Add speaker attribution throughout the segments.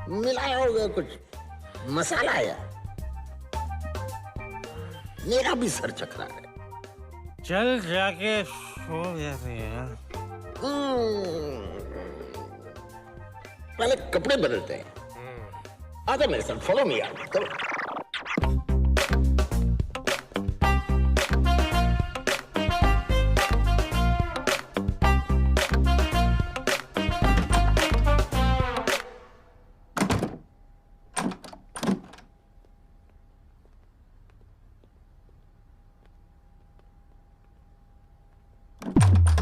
Speaker 1: मिलाया होगा कुछ मसाला या मेरा भी सर चकरा है।
Speaker 2: चल जाके सो जाते हैं।
Speaker 1: पहले कपड़े बदलते हैं। आजा मेरे साथ, फॉलो मी यार।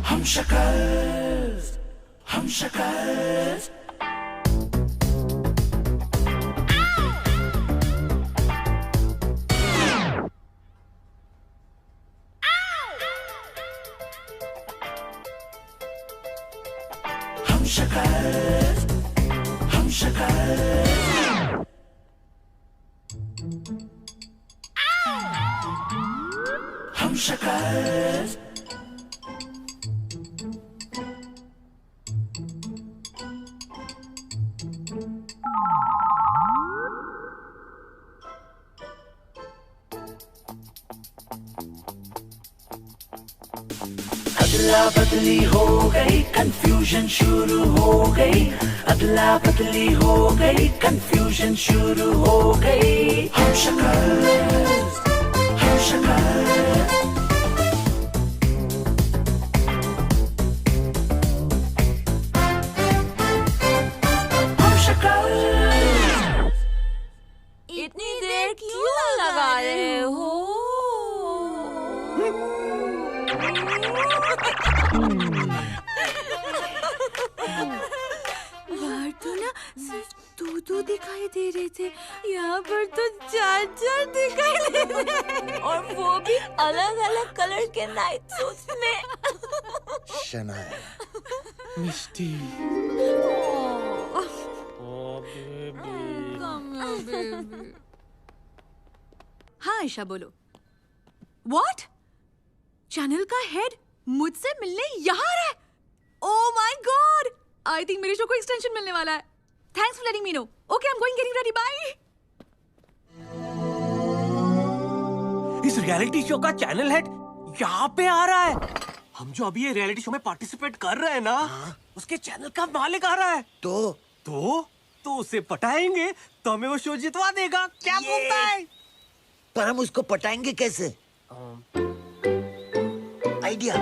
Speaker 3: हम शक्ल हम शक्ल हम शक्ल हम शक्ल हम शक्ल अदला बदली हो गई, कंफ्यूजन शुरू हो गई। अदला बदली हो गई, कंफ्यूजन शुरू हो गई। हम शक्ल हम शक्ल हम शक्ल।
Speaker 4: इतनी देर क्यों लगा रहे हो? बाहर तो ना सिर्फ दो दिखाई दे रहे थे, यहाँ पर तो चार दिखाई दे रहे हैं। और वो भी अलग अलग कलर के नाइट सूट्स में।
Speaker 1: शनाया,
Speaker 2: मिस्टी।
Speaker 5: हाँ आयशा बोलो। व्हाट? चैनल का हेड मुझसे मिलने यहाँ आ रहा है? Oh my god! I think मेरे शो को एक्सटेंशन मिलने वाला है। Thanks for letting me know. Okay, I am going, getting ready, bye.
Speaker 2: इस रियलिटी शो का चैनल हेड यहाँ पे आ रहा है। हम जो अभी ये रियलिटी शो में पार्टिसिपेट कर रहे हैं ना, उसके चैनल का मालिक आ रहा है। तो उसे पटाएंगे तो हमें वो शो जितवा देगा। क्या बोलता है?
Speaker 1: पर हम उसको पटाएंगे कैसे? आइडिया।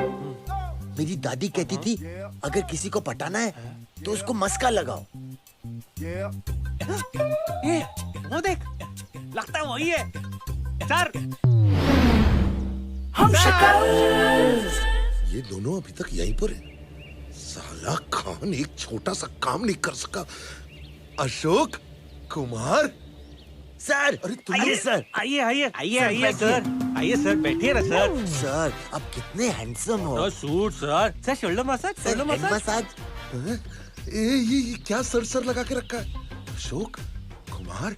Speaker 1: मेरी दादी कहती थी अगर किसी को पटाना है तो उसको मस्का लगाओ।
Speaker 2: ये वो देख, लगता है वही है। सर,
Speaker 3: हम शक्ल।
Speaker 6: ये दोनों अभी तक यहीं पर है। साला खान एक छोटा सा काम नहीं कर सका। अशोक कुमार
Speaker 1: सर,
Speaker 6: अरे तुम
Speaker 1: आइए सर।
Speaker 2: आइए सर, बैठिए ना सर।
Speaker 1: सर, आप कितने हैंडसम हो।
Speaker 2: Suit sir, shoulder massage,
Speaker 1: sir, head massage.
Speaker 6: ये क्या सर लगा के रखा है? अशोक कुमार,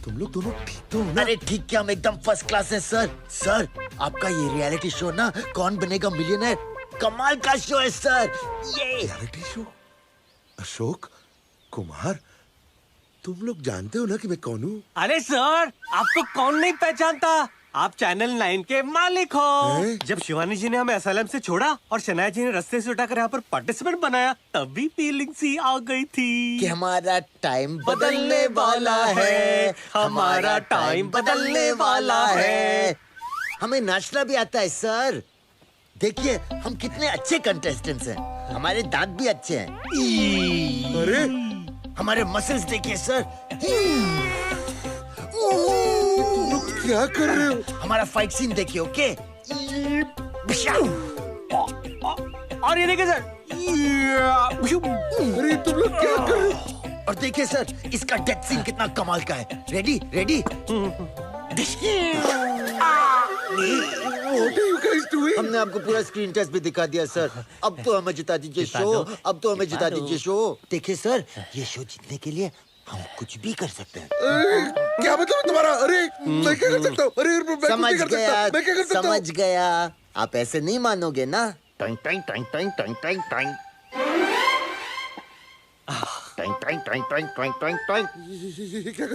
Speaker 6: तुम लोग दोनों ठीक तो हो ना?
Speaker 1: अरे ठीक क्या, हम एकदम फर्स्ट क्लास हैं सर। सर, आपका ये रियलिटी शो ना कौन बनेगा मिलियनेयर, कमाल का शो है सर। ये
Speaker 6: रियलिटी शो? अशोक कुमार, तुम लोग जानते हो ना कि मैं कौन हूँ?
Speaker 2: अरे सर, आपको कौन नहीं पहचानता? आप चैनल 9 के मालिक हो। जब शिवानी जी ने हमें असलम से छोड़ा और शनाया जी ने रास्ते से उठाकर यहाँ पर पार्टिसिपेंट बनाया, तभी फीलिंग सी आ गई थी
Speaker 1: कि हमारा टाइम बदलने वाला है,
Speaker 2: हमारा टाइम बदलने वाला है।
Speaker 1: हमें नाचना भी आता है सर। देखिए हम कितने अच्छे कंटेस्टेंट्स हैं। हमारे दांत भी अच्छे हैं।
Speaker 6: अरे
Speaker 1: हमारे मसल्स देखिए सर।
Speaker 6: तुम लोग क्या कर रहे हो?
Speaker 1: हमारा फाइट सीन देखिए। ओके,
Speaker 2: और ये देखिए सर,
Speaker 6: अरे तुम लोग क्या कर रहे हो?
Speaker 1: और देखिए सर इसका डेथ सीन कितना कमाल का है। Ready ready.
Speaker 6: What are you guys doing?
Speaker 1: हमने आपको पूरा स्क्रीन टेस्ट भी दिखा दिया सर। अब तो हमें जिता दीजिए शो। अब तो हमें जिता दीजिए शो। देखिए सर, ये शो जीतने के लिए हम कुछ भी कर सकते हैं।
Speaker 6: क्या मतलब है तुम्हारा? अरे मैं क्या कर सकता हूँ? अरे मैं कुछ
Speaker 1: समझ
Speaker 6: नहीं कर
Speaker 1: गया,
Speaker 6: सकता। मैं क्या कर सकता हूँ?
Speaker 1: समझ गया। आप ऐसे नहीं मानोगे ना। Time time time time time time time time toing toing toing toing toing toing.
Speaker 6: ये क्या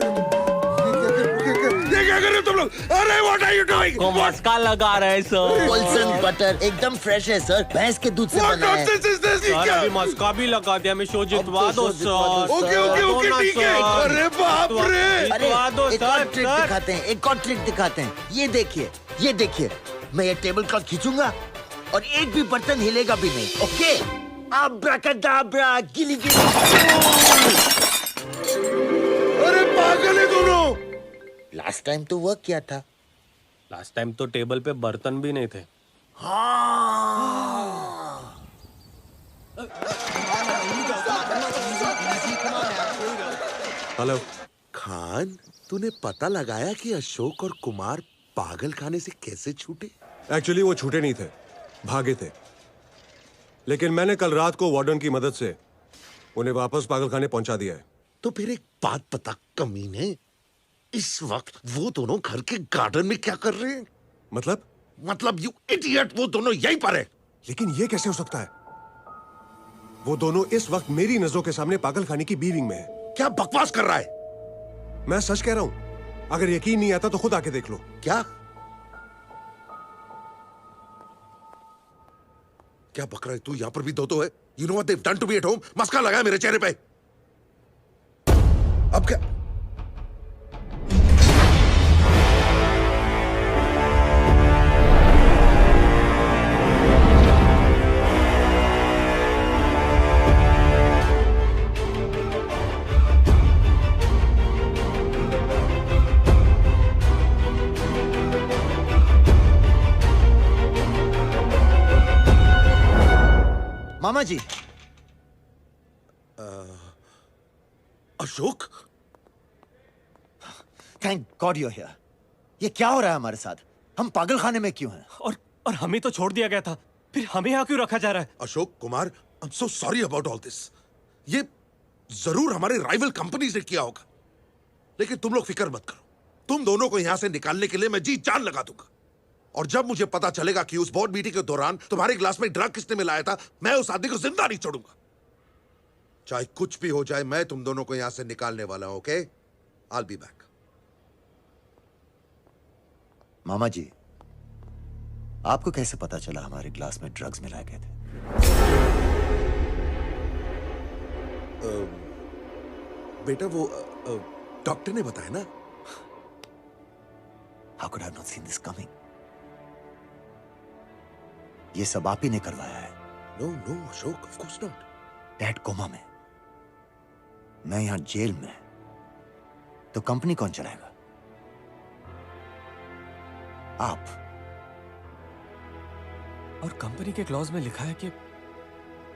Speaker 6: कर रहे हो तुम लोग? अरे व्हाट आर यू डूइंग?
Speaker 2: को मस्का लगा रहे सर।
Speaker 1: होलसेल बटर एकदम फ्रेश है सर, भैंस के दूध से
Speaker 6: व्हाट
Speaker 1: बना है।
Speaker 6: Nonsense is this?
Speaker 2: सर अभी मस्का भी लगा दिया, हमें शो जितवा दो सर।
Speaker 6: ओके ओके ओके ठीक है। अरे बाप रे,
Speaker 1: अरे
Speaker 2: जितवा दो
Speaker 1: एक और
Speaker 2: सर,
Speaker 1: ट्रिक
Speaker 2: सर।
Speaker 1: दिखाते हैं, एक और ट्रिक दिखाते हैं। ये देखिए, ये देखिए, मैं ये टेबल क्लॉथ खींचूंगा और एक भी बर्तन हिलेगा भी नहीं। ओके, अब्राकडाब्रा, गिली गिली।
Speaker 6: अरे पागल है दोनों।
Speaker 1: लास्ट टाइम तो वर्क किया था।
Speaker 2: लास्ट टाइम तो टेबल पे बर्तन भी नहीं थे।
Speaker 6: हेलो खान, तूने पता लगाया कि अशोक और कुमार पागल खाने से कैसे छूटे?
Speaker 7: एक्चुअली वो छूटे नहीं थे, भागे थे। लेकिन मैंने कल रात को वार्डन की मदद से उन्हें वापस पागलखाने पहुंचा दिया है।
Speaker 6: तो फिर एक बात पता कमीने, इस वक्त वो दोनों घर के गार्डन में क्या कर रहे हैं? मतलब यू इडियट, वो दोनों यहीं पर है।
Speaker 7: लेकिन ये कैसे हो सकता है? वो दोनों इस वक्त मेरी नजरों के सामने पागलखाने की बी विंग में है।
Speaker 6: क्या बकवास कर रहा है?
Speaker 7: मैं सच कह रहा हूं, अगर यकीन नहीं आता तो खुद आके देख लो।
Speaker 6: क्या क्या बक रहा है तू? यहां पर भी दो है। You know what they have done to me at home? मस्का लगाया मेरे चेहरे पे। अब क्या?
Speaker 1: मामा जी,
Speaker 6: Ashok,
Speaker 1: thank God you are here. ये क्या हो रहा है हमारे साथ? हम पागल खाने में क्यों हैं?
Speaker 2: और हमें तो छोड़ दिया गया था, फिर हमें यहाँ क्यों रखा जा रहा है?
Speaker 6: Ashok Kumar, I am so sorry about all this. ये जरूर हमारे राइवल कंपनीज ने किया होगा, लेकिन तुम लोग फिक्र मत करो। तुम दोनों को यहां से निकालने के लिए मैं जी जान लगा दूंगा। और जब मुझे पता चलेगा कि उस बोर्ड मीटिंग के दौरान तुम्हारे ग्लास में ड्रग किसने मिलाया था, मैं उस आदमी को जिंदा नहीं छोड़ूंगा। चाहे कुछ भी हो जाए, मैं तुम दोनों को यहां से निकालने वाला हूं। Okay, I will be back.
Speaker 1: मामा जी, आपको कैसे पता चला हमारे ग्लास में ड्रग्स मिलाए गए थे?
Speaker 6: बेटा वो डॉक्टर ने बताया ना।
Speaker 1: How could I have not seen this coming? ये सब आप ही ने करवाया है।
Speaker 6: No no Ashok, of course not.
Speaker 1: Dad coma में, मैं यहां जेल में, तो कंपनी कौन चलाएगा? आप।
Speaker 2: और कंपनी के क्लॉज में लिखा है कि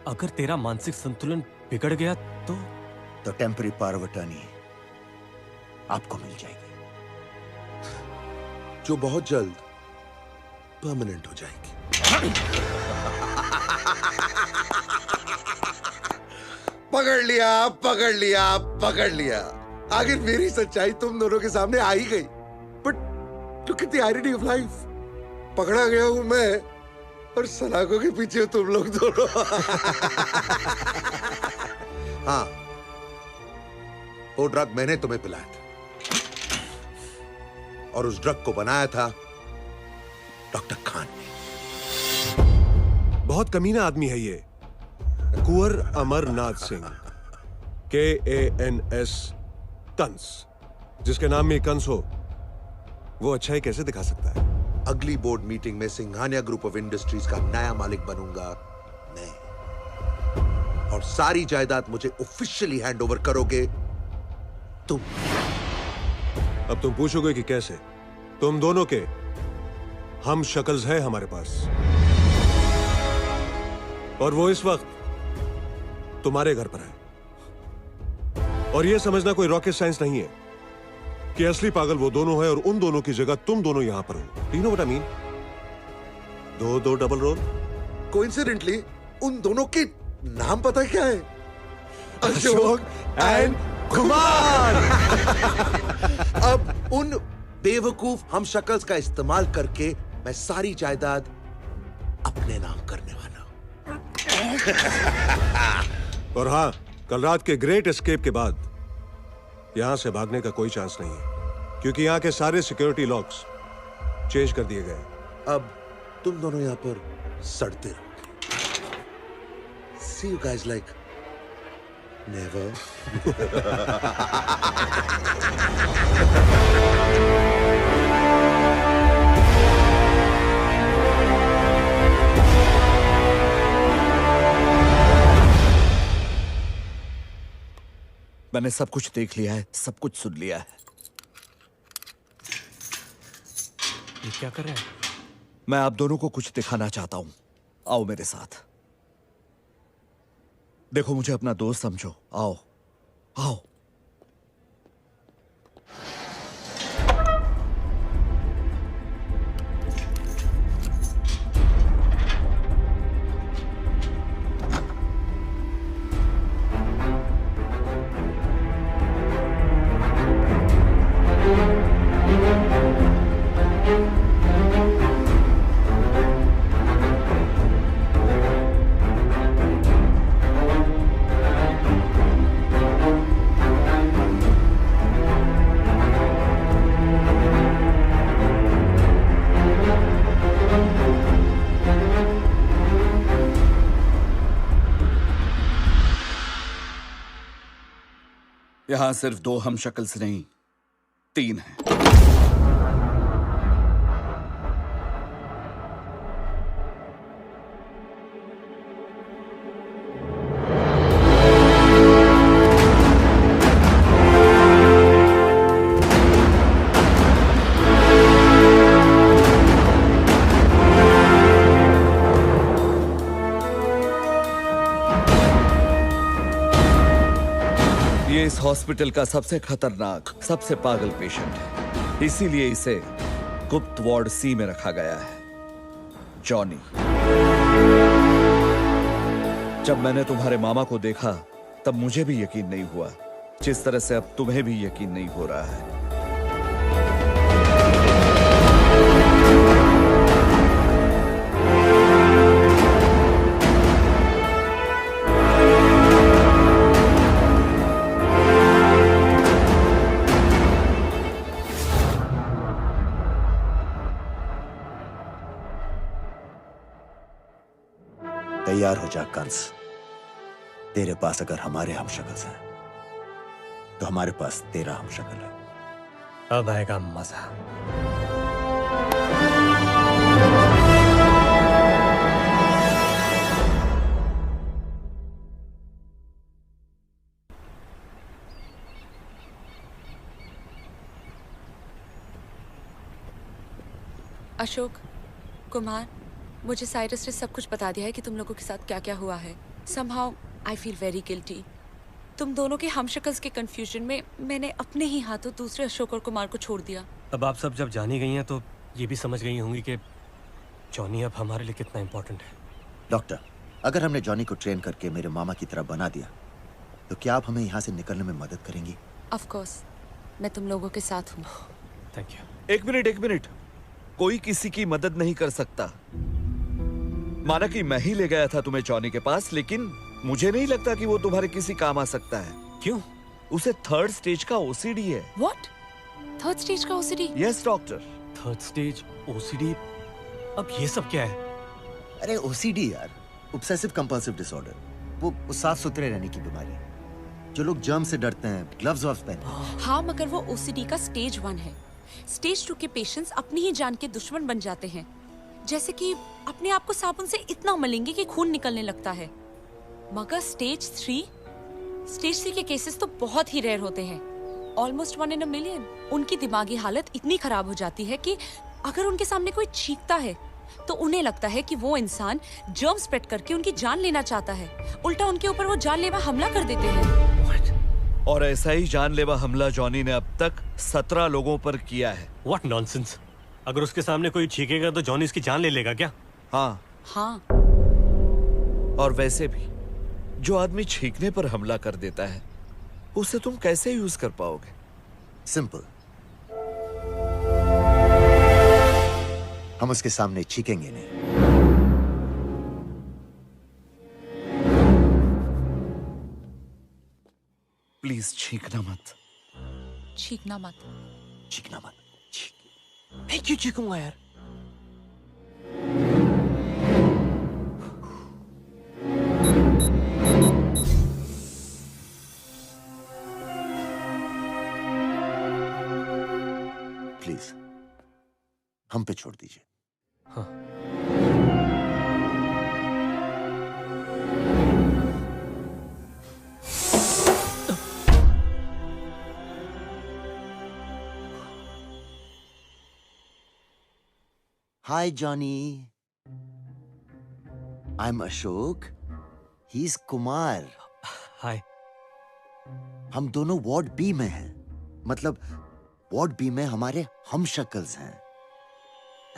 Speaker 2: अगर तेरा मानसिक संतुलन बिगड़ गया तो
Speaker 1: टेम्पररी पावर ऑफ अटर्नी आपको मिल जाएगी,
Speaker 6: जो बहुत जल्द परमानेंट हो जाएगी। पकड़ लिया, पकड़ लिया, पकड़ लिया। आखिर मेरी सच्चाई तुम दोनों के सामने आ ही गई। But look at the irony of life. पकड़ा गया हूं मैं और सलाखों के पीछे हो तुम लोग दोनों। हाँ, वो ड्रग मैंने तुम्हें पिलाया था और उस ड्रग को बनाया था डॉक्टर खान ने।
Speaker 7: बहुत कमीना आदमी है ये, कुंवर अमरनाथ सिंह, KANS, कंस। जिसके नाम में कंस हो वो अच्छाई कैसे दिखा सकता है?
Speaker 6: अगली बोर्ड मीटिंग में सिंघानिया ग्रुप ऑफ इंडस्ट्रीज का नया मालिक बनूंगा मैं, और सारी जायदाद मुझे ऑफिशियली हैंड ओवर करोगे तुम।
Speaker 7: अब तुम पूछोगे कि कैसे? तुम दोनों के हम शक्ल्स है हमारे पास, और वो इस वक्त तुम्हारे घर पर है। और यह समझना कोई रॉकेट साइंस नहीं है कि असली पागल वो दोनों है और उन दोनों की जगह तुम दोनों यहां पर हो। Do you know what I mean? दो डबल रोल।
Speaker 6: कोइंसिडेंटली उन दोनों के नाम पता क्या है?
Speaker 7: अशोक एंड कुमार।
Speaker 6: अब उन बेवकूफ हम शक्ल्स का इस्तेमाल करके मैं सारी जायदाद अपने नाम करने वाला हूं।
Speaker 7: और हाँ, कल रात के ग्रेट एस्केप के बाद यहां से भागने का कोई चांस नहीं है, क्योंकि यहां के सारे सिक्योरिटी लॉक्स चेंज कर दिए गए।
Speaker 6: अब तुम दोनों यहाँ पर सड़ते रहो। See you guys like never.
Speaker 8: मैंने सब कुछ देख लिया है, सब कुछ सुन लिया है।
Speaker 2: ये क्या कर रहे हैं?
Speaker 8: मैं आप दोनों को कुछ दिखाना चाहता हूं। आओ मेरे साथ। देखो, मुझे अपना दोस्त समझो। आओ आओ। यहां सिर्फ 2 हमशक्ल्स नहीं, 3 हैं। ये इस हॉस्पिटल का सबसे खतरनाक, सबसे पागल पेशेंट है, इसीलिए इसे गुप्त वार्ड सी में रखा गया है। जॉनी। जब मैंने तुम्हारे मामा को देखा तब मुझे भी यकीन नहीं हुआ, जिस तरह से अब तुम्हें भी यकीन नहीं हो रहा है।
Speaker 9: तैयार हो जा कंस। तेरे पास अगर हमारे हमशक्ल हैं तो हमारे पास तेरा हमशक्ल है।
Speaker 2: अब आएगा मजा।
Speaker 4: अशोक, कुमार, मुझे साइरस ने सब कुछ बता दिया है कि तुम लोगों के साथ क्या क्या हुआ है। Somehow I feel very guilty। तुम दोनों के हमशक्ल्स के कंफ्यूजन में मैंने अपने ही हाथों दूसरे अशोक और कुमार को छोड़ दिया।
Speaker 2: अब आप सब जब जानी गई हैं तो ये भी समझ गई होंगी कि जॉनी अब हमारे लिए कितना इम्पोर्टेंट है।
Speaker 9: डॉक्टर, अगर हमने जॉनी को ट्रेन करके मेरे मामा की तरह बना दिया तो क्या आप हमें यहाँ से निकलने में मदद करेंगी?
Speaker 4: Of course, मैं तुम लोगों के साथ हूँ।
Speaker 2: Thank you.
Speaker 8: एक मिनट। कोई किसी की मदद नहीं कर सकता। माना कि मैं ही ले गया था तुम्हें जॉनी के पास, लेकिन मुझे नहीं लगता कि वो तुम्हारे किसी काम आ सकता है।
Speaker 2: क्यों?
Speaker 8: उसे 3rd स्टेज का ओसीडी है।
Speaker 4: What? 3rd स्टेज का OCD?
Speaker 8: Yes doctor.
Speaker 2: 3rd stage OCD? अब ये सब क्या है?
Speaker 9: अरे ओसीडी यार, ऑब्सेसिव कंपल्सिव डिसऑर्डर। वो साफ सुथरे रहने की बीमारी है। जो लोग जर्म से डरते हैं ग्लव्स वव्स पहनते।
Speaker 4: हाँ, मगर वो ओसीडी का स्टेज 1 है। स्टेज 2 के पेशेंट्स अपनी ही जान के दुश्मन बन जाते हैं, जैसे कि अपने आप को साबुन से इतना मलेंगे कि खून निकलने लगता है। मगर स्टेज 3 के केसेस तो बहुत ही रेयर होते हैं, ऑलमोस्ट 1 in a million। उनकी दिमागी हालत इतनी खराब हो जाती है कि अगर उनके सामने कोई चीखता है तो उन्हें लगता है कि वो इंसान जर्म स्प्रेड करके उनकी जान लेना चाहता है। उल्टा उनके ऊपर वो जानलेवा हमला कर देते हैं।
Speaker 8: और ऐसा ही जानलेवा हमला जॉनी ने अब तक 17 लोगों पर किया है।
Speaker 2: What nonsense! अगर उसके सामने कोई चीखेगा तो जॉनी इसकी जान ले लेगा क्या?
Speaker 8: हाँ। और वैसे भी जो आदमी छींकने पर हमला कर देता है उसे तुम कैसे यूज कर पाओगे?
Speaker 9: सिंपल, हम उसके सामने छीकेंगे नहीं।
Speaker 8: प्लीज छींकना मत।
Speaker 5: छींकना मत।
Speaker 9: चीखना मत।
Speaker 2: मैं क्यों चीखूंगा यार?
Speaker 9: प्लीज हम पे छोड़ दीजिए। Hi, Johnny. I'm Ashok. He's Kumar.
Speaker 2: हाय।
Speaker 9: हम दोनों वार्ड बी में हैं। मतलब वार्ड बी में हमारे हम शक्ल्स हैं।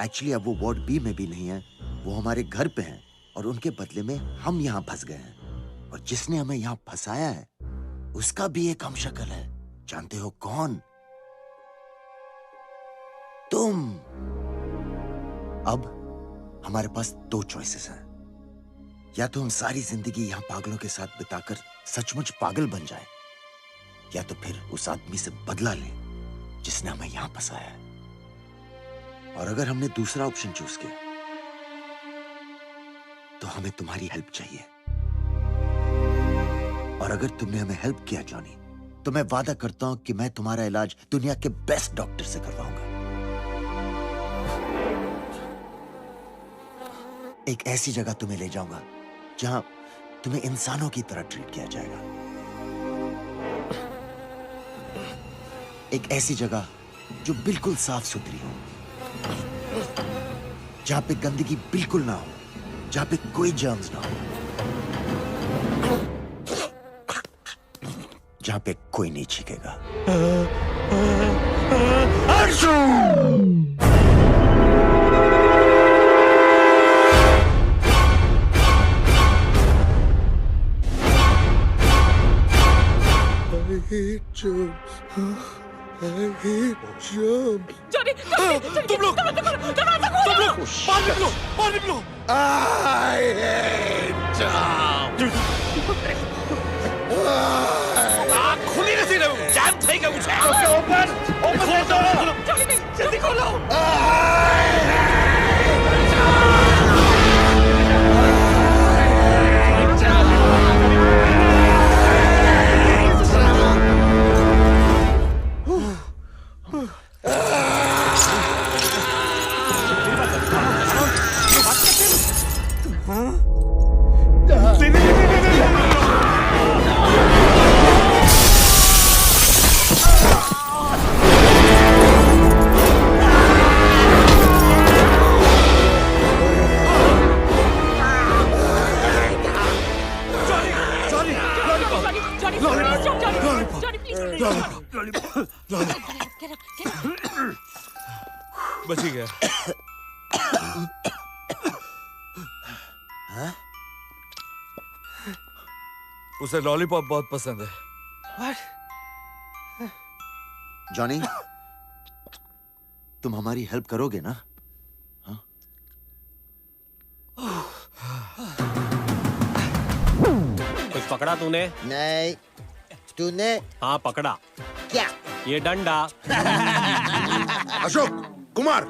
Speaker 9: एक्चुअली अब वो वार्ड बी में भी नहीं है, वो हमारे घर पे हैं और उनके बदले में हम यहाँ फंस गए हैं। और जिसने हमें यहाँ फंसाया है उसका भी एक हम शक्ल है। जानते हो कौन? तुम। अब हमारे पास दो चॉइसेस हैं। या तो हम सारी जिंदगी यहां पागलों के साथ बिताकर सचमुच पागल बन जाएं, या तो फिर उस आदमी से बदला लें जिसने हमें यहां फंसाया है। और अगर हमने दूसरा ऑप्शन चूज किया तो हमें तुम्हारी हेल्प चाहिए। और अगर तुमने हमें हेल्प किया जॉनी, तो मैं वादा करता हूं कि मैं तुम्हारा इलाज दुनिया के बेस्ट डॉक्टर से करवाऊंगा। एक ऐसी जगह तुम्हें ले जाऊंगा जहां तुम्हें इंसानों की तरह ट्रीट किया जाएगा। एक ऐसी जगह जो बिल्कुल साफ सुथरी हो, जहां पे गंदगी बिल्कुल ना हो, जहां पे कोई जर्म्स ना हो, जहां पे कोई नहीं छींकेगा।
Speaker 6: I hate germs. I hate germs.
Speaker 2: Johnny, तुम लोग बाहर निकलो, बाहर निकलो।
Speaker 6: I hate germs.
Speaker 2: खुली नहीं रही, जाम થઈ ગયું છે। ઓપન ખોલો, જલ્દી ખોલો।
Speaker 8: बच ही गया। उसे लॉलीपॉप बहुत पसंद है।
Speaker 9: जॉनी, तुम हमारी हेल्प करोगे ना? हाँ?
Speaker 2: कुछ पकड़ा तूने?
Speaker 1: नहीं, तूने
Speaker 2: हाँ पकड़ा।
Speaker 1: क्या?
Speaker 2: ये डंडा।
Speaker 6: अशोक कुमार,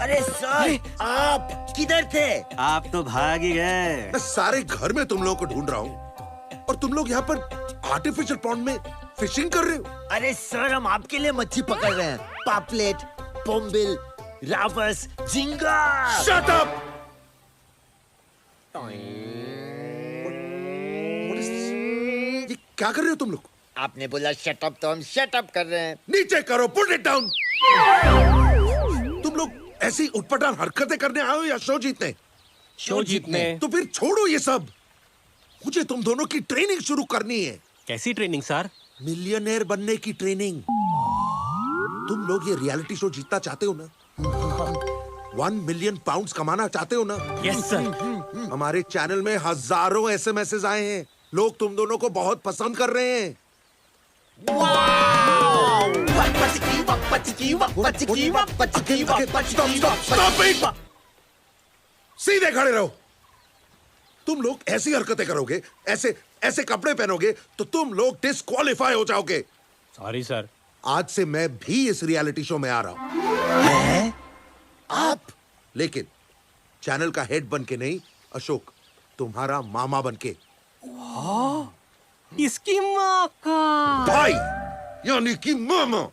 Speaker 1: अरे सर, आप किधर थे?
Speaker 10: आप तो भाग ही गए।
Speaker 6: मैं सारे घर में तुम लोगों को ढूंढ रहा हूँ और तुम लोग यहाँ पर आर्टिफिशियल पॉन्ड में फिशिंग कर रहे हो।
Speaker 1: अरे सर, हम आपके लिए मच्छी पकड़ रहे हैं। पापलेट, पोम्बिल, रावस, झींगा।
Speaker 6: Shut up! ये क्या कर रहे हो तुम लोग?
Speaker 1: आपने बोला शट अप तो हम शट अप कर रहे हैं।
Speaker 6: नीचे करो, पुट इट डाउन। तुम लोग ऐसी उटपटांग हरकतें करने आए हो या शो जीतने?
Speaker 2: शो जीतने।
Speaker 6: तो फिर छोड़ो ये सब। मुझे तुम दोनों की ट्रेनिंग शुरू करनी है।
Speaker 2: कैसी ट्रेनिंग सर?
Speaker 6: मिलियनेयर बनने की ट्रेनिंग। तुम लोग ये रियलिटी शो जीतना चाहते हो ना? 1 मिलियन पाउंड्स कमाना चाहते हो ना?
Speaker 2: Yes sir.
Speaker 6: हमारे चैनल में हजारों एसएमएस आए हैं। लोग तुम दोनों को बहुत पसंद कर रहे हैं। Stop it! सीधे खड़े रहो। तुम लोग ऐसी हरकतें करोगे, ऐसे ऐसे कपड़े पहनोगे तो तुम लोग डिस्क्वालीफाई हो जाओगे।
Speaker 2: Sorry sir.
Speaker 6: आज से मैं भी इस रियलिटी शो में आ रहा हूं। आप? लेकिन चैनल का हेड बन के नहीं अशोक, तुम्हारा मामा बन के।
Speaker 2: इसकी माँ का
Speaker 6: भाई यानी कि मामा।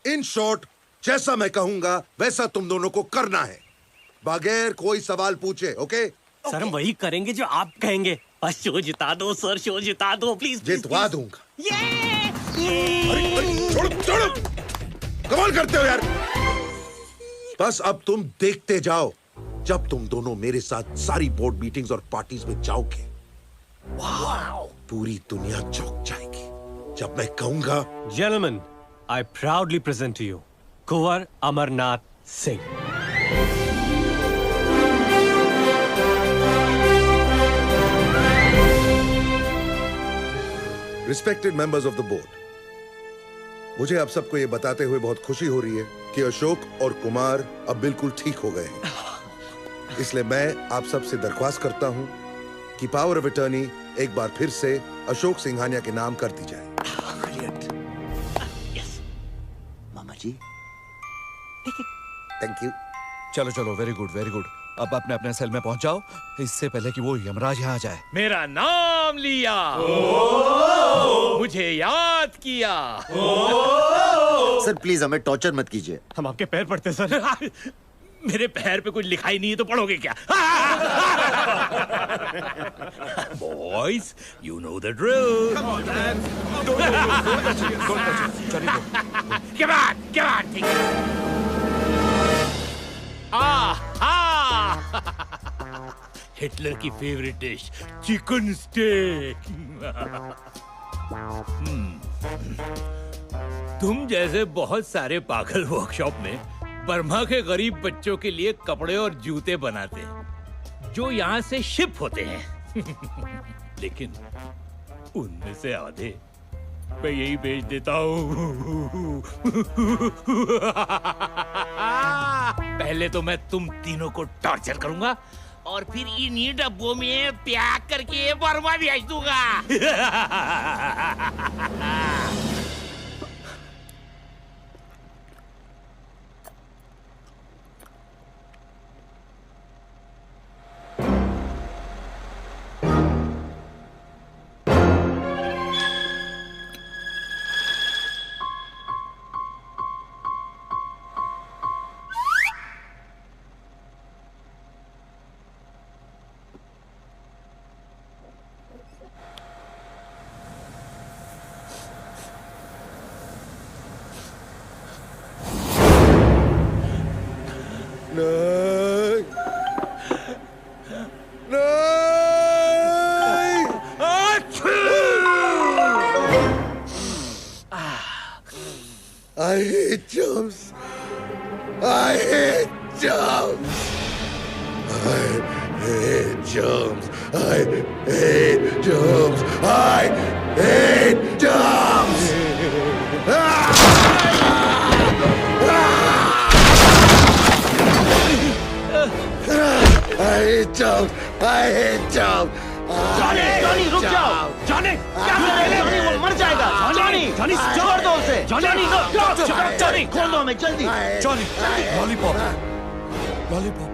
Speaker 6: इन शॉर्ट, जैसा मैं कहूंगा वैसा तुम दोनों को करना है, बगैर कोई सवाल पूछे। ओके?
Speaker 2: सर हम वही करेंगे जो आप कहेंगे। बस शो जिता दो सर, शो जिता दो प्लीज।
Speaker 6: जितवा दूंगा। अरे, छोड़ो, कमाल करते हो यार। बस अब तुम देखते जाओ, जब तुम दोनों मेरे साथ सारी बोर्ड मीटिंग्स और पार्टीज में जाओगे, पूरी दुनिया चौंक जाएगी जब मैं कहूंगा,
Speaker 2: gentleman, I proudly present to you Kunwar Amarnath Singh.
Speaker 6: Respected members of the board, मुझे आप सबको यह बताते हुए बहुत खुशी हो रही है कि अशोक और कुमार अब बिल्कुल ठीक हो गए हैं। इसलिए मैं आप सबसे दरख्वास्त करता हूं कि पावर ऑफ अटर्नी एक बार फिर से अशोक सिंघानिया के नाम कर दी जाए।
Speaker 9: मामा जी,
Speaker 6: थैंक यू।
Speaker 8: चलो चलो, वेरी गुड वेरी गुड। अब अपने अपने सेल में पहुंच जाओ, इससे पहले कि वो यमराज यहाँ आ जाए।
Speaker 11: मेरा नाम लिया, मुझे याद किया।
Speaker 9: सर प्लीज हमें टॉर्चर मत कीजिए।
Speaker 2: हम आपके पैर पड़ते सर।
Speaker 11: मेरे पैर पे कुछ लिखा ही नहीं है तो पढ़ोगे क्या? Boys, you know the drill. Come on, man. Don't touch it. Come on, come on. Take it. Hitler की फेवरेट डिश चिकन स्टेक। तुम जैसे बहुत सारे पागल वर्कशॉप में बर्मा के गरीब बच्चों के लिए कपड़े और जूते बनाते हैं जो यहाँ से शिप होते हैं। लेकिन उनमें से आधे मैं यही बेच देता हूँ। पहले तो मैं तुम तीनों को टॉर्चर करूंगा और फिर इन्हीं डब्बों में पैक करके बर्मा भेज दूंगा।
Speaker 6: नहीं, नहीं। I hate jumps. I hate jumps. I hate jumps. I hate jumps. I hate jumps. I hate jumps. I hate jumps.
Speaker 1: Johnny रुक जाओ।
Speaker 2: जॉनी
Speaker 1: क्या कर रहे हो? जॉनी वो मर जाएगा। जॉनी
Speaker 2: जॉनी
Speaker 1: छोड़ दो उसे।
Speaker 2: जॉनी
Speaker 1: जॉनी खोल दो हमें जल्दी।
Speaker 8: Johnny, lollipop, lollipop.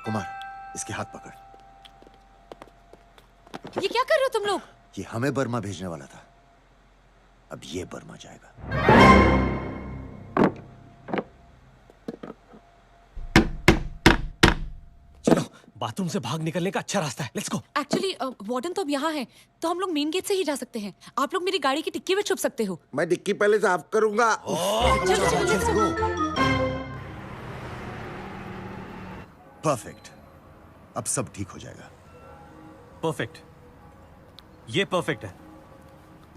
Speaker 9: कुमार, इसके हाथ पकड़।
Speaker 5: ये क्या कर रहे हो तुम लोग?
Speaker 9: ये हमें बर्मा भेजने वाला था, अब ये बर्मा जाएगा।
Speaker 2: चलो, बाथरूम से भाग निकलने का अच्छा रास्ता है। Let's go.
Speaker 5: एक्चुअली वार्डन तो अब यहाँ है, तो हम लोग मेन गेट से ही जा सकते हैं। आप लोग मेरी गाड़ी की डिक्की में छुप सकते हो।
Speaker 6: मैं डिक्की पहले साफ करूंगा।
Speaker 5: चलो चलो लेट्स गो।
Speaker 9: परफेक्ट, अब सब ठीक हो जाएगा।
Speaker 2: परफेक्ट, ये परफेक्ट है।